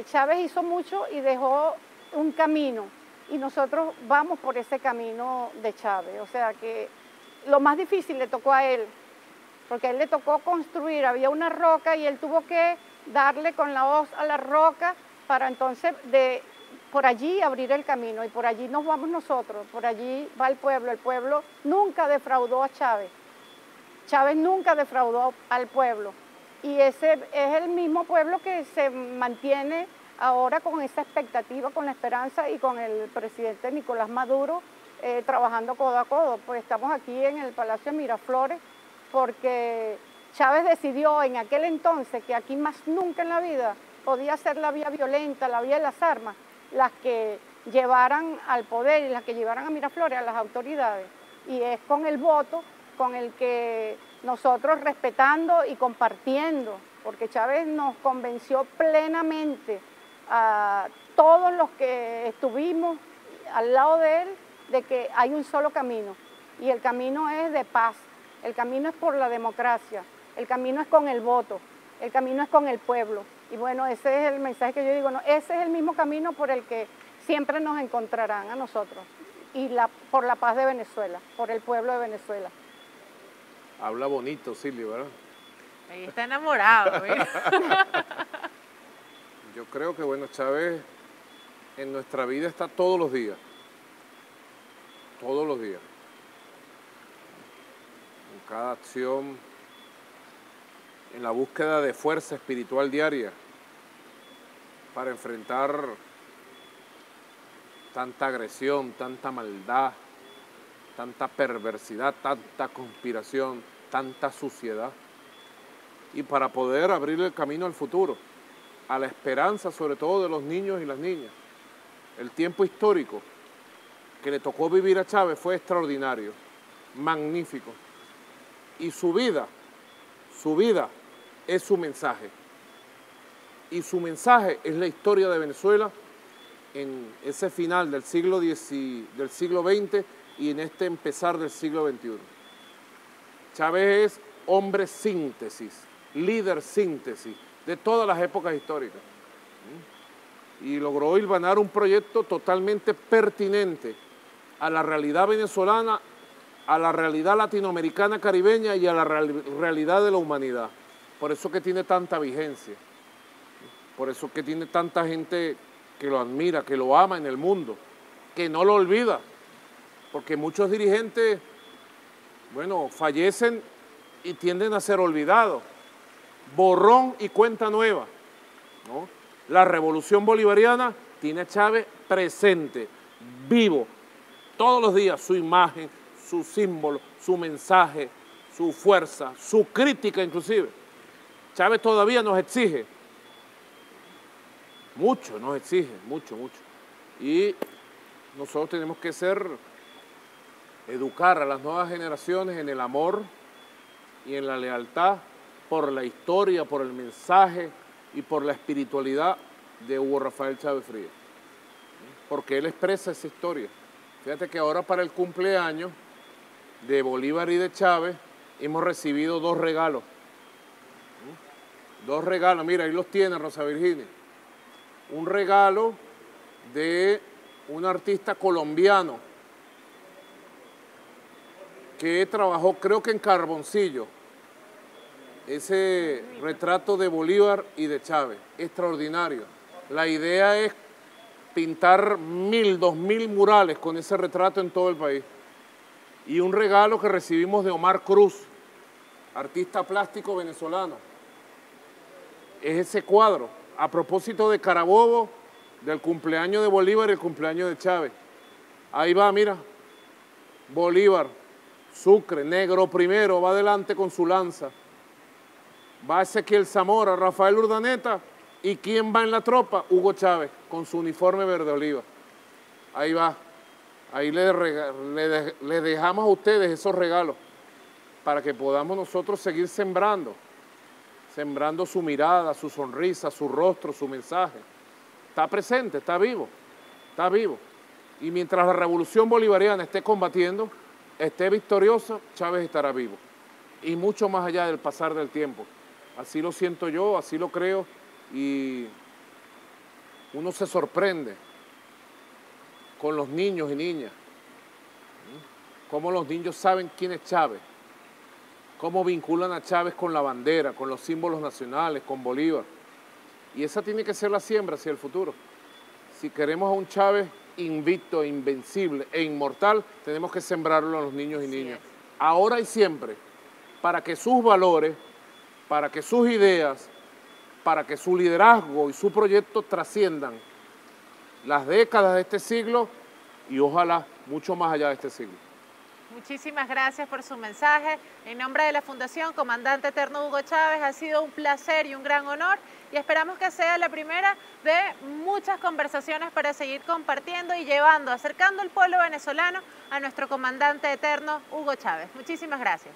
Chávez hizo mucho y dejó un camino y nosotros vamos por ese camino de Chávez. O sea que lo más difícil le tocó a él, porque a él le tocó construir, había una roca y él tuvo que darle con la hoz a la roca para entonces por allí abrir el camino y por allí nos vamos nosotros, por allí va el pueblo nunca defraudó a Chávez, Chávez nunca defraudó al pueblo y ese es el mismo pueblo que se mantiene ahora con esa expectativa, con la esperanza y con el presidente Nicolás Maduro trabajando codo a codo. Pues estamos aquí en el Palacio de Miraflores porque Chávez decidió en aquel entonces que aquí más nunca en la vida podía ser la vía violenta, la vía de las armas, las que llevaran al poder y las que llevaran a Miraflores, a las autoridades. Y es con el voto con el que nosotros respetando y compartiendo, porque Chávez nos convenció plenamente a todos los que estuvimos al lado de él de que hay un solo camino y el camino es de paz, el camino es por la democracia, el camino es con el voto, el camino es con el pueblo. Y bueno, ese es el mensaje que yo digo, no, ese es el mismo camino por el que siempre nos encontrarán a nosotros y por la paz de Venezuela, por el pueblo de Venezuela. Habla bonito, Silvia, ¿verdad? Ahí está enamorado, mira. Yo creo que, bueno, Chávez en nuestra vida está todos los días. Todos los días. En cada acción, en la búsqueda de fuerza espiritual diaria para enfrentar tanta agresión, tanta maldad, tanta perversidad, tanta conspiración, tanta suciedad. Y para poder abrir el camino al futuro, a la esperanza sobre todo de los niños y las niñas. El tiempo histórico que le tocó vivir a Chávez fue extraordinario, magnífico. Y su vida es su mensaje. Y su mensaje es la historia de Venezuela en ese final del siglo XX y en este empezar del siglo XXI. Chávez es hombre síntesis, líder síntesis de todas las épocas históricas. Y logró hilvanar un proyecto totalmente pertinente a la realidad venezolana, a la realidad latinoamericana caribeña y a la realidad de la humanidad. Por eso que tiene tanta vigencia. Por eso que tiene tanta gente que lo admira, que lo ama en el mundo, que no lo olvida. Porque muchos dirigentes, bueno, fallecen y tienden a ser olvidados. Borrón y cuenta nueva, ¿no? La revolución bolivariana tiene a Chávez presente, vivo, todos los días, su imagen, su símbolo, su mensaje, su fuerza, su crítica inclusive. Chávez todavía nos exige, mucho nos exige, mucho. Y nosotros tenemos que educar a las nuevas generaciones en el amor y en la lealtad por la historia, por el mensaje y por la espiritualidad de Hugo Rafael Chávez Frías. Porque él expresa esa historia. Fíjate que ahora para el cumpleaños de Bolívar y de Chávez hemos recibido 2 regalos. 2 regalos, mira, ahí los tiene Rosa Virginia. Un regalo de un artista colombiano que trabajó, creo que en carboncillo, ese retrato de Bolívar y de Chávez, extraordinario. La idea es pintar 1000, 2000 murales con ese retrato en todo el país. Y un regalo que recibimos de Omar Cruz, artista plástico venezolano. Es ese cuadro, a propósito de Carabobo, del cumpleaños de Bolívar y el cumpleaños de Chávez. Ahí va, mira, Bolívar, Sucre, negro primero, va adelante con su lanza. Va Ezequiel Zamora, Rafael Urdaneta, ¿y quién va en la tropa? Hugo Chávez, con su uniforme verde oliva. Ahí va, ahí le dejamos a ustedes esos regalos para que podamos nosotros seguir sembrando su mirada, su sonrisa, su rostro, su mensaje. Está presente, está vivo. Y mientras la revolución bolivariana esté combatiendo, esté victoriosa, Chávez estará vivo. Y mucho más allá del pasar del tiempo. Así lo siento yo, así lo creo, y uno se sorprende con los niños y niñas, cómo los niños saben quién es Chávez, cómo vinculan a Chávez con la bandera, con los símbolos nacionales, con Bolívar. Y esa tiene que ser la siembra hacia el futuro. Si queremos a un Chávez invicto, invencible e inmortal, tenemos que sembrarlo a los niños y niñas, ahora y siempre, para que sus valores, para que sus ideas, para que su liderazgo y su proyecto trasciendan las décadas de este siglo y ojalá mucho más allá de este siglo. Muchísimas gracias por su mensaje. En nombre de la Fundación Comandante Eterno Hugo Chávez, ha sido un placer y un gran honor y esperamos que sea la primera de muchas conversaciones para seguir compartiendo y llevando, acercando al pueblo venezolano a nuestro Comandante Eterno Hugo Chávez. Muchísimas gracias.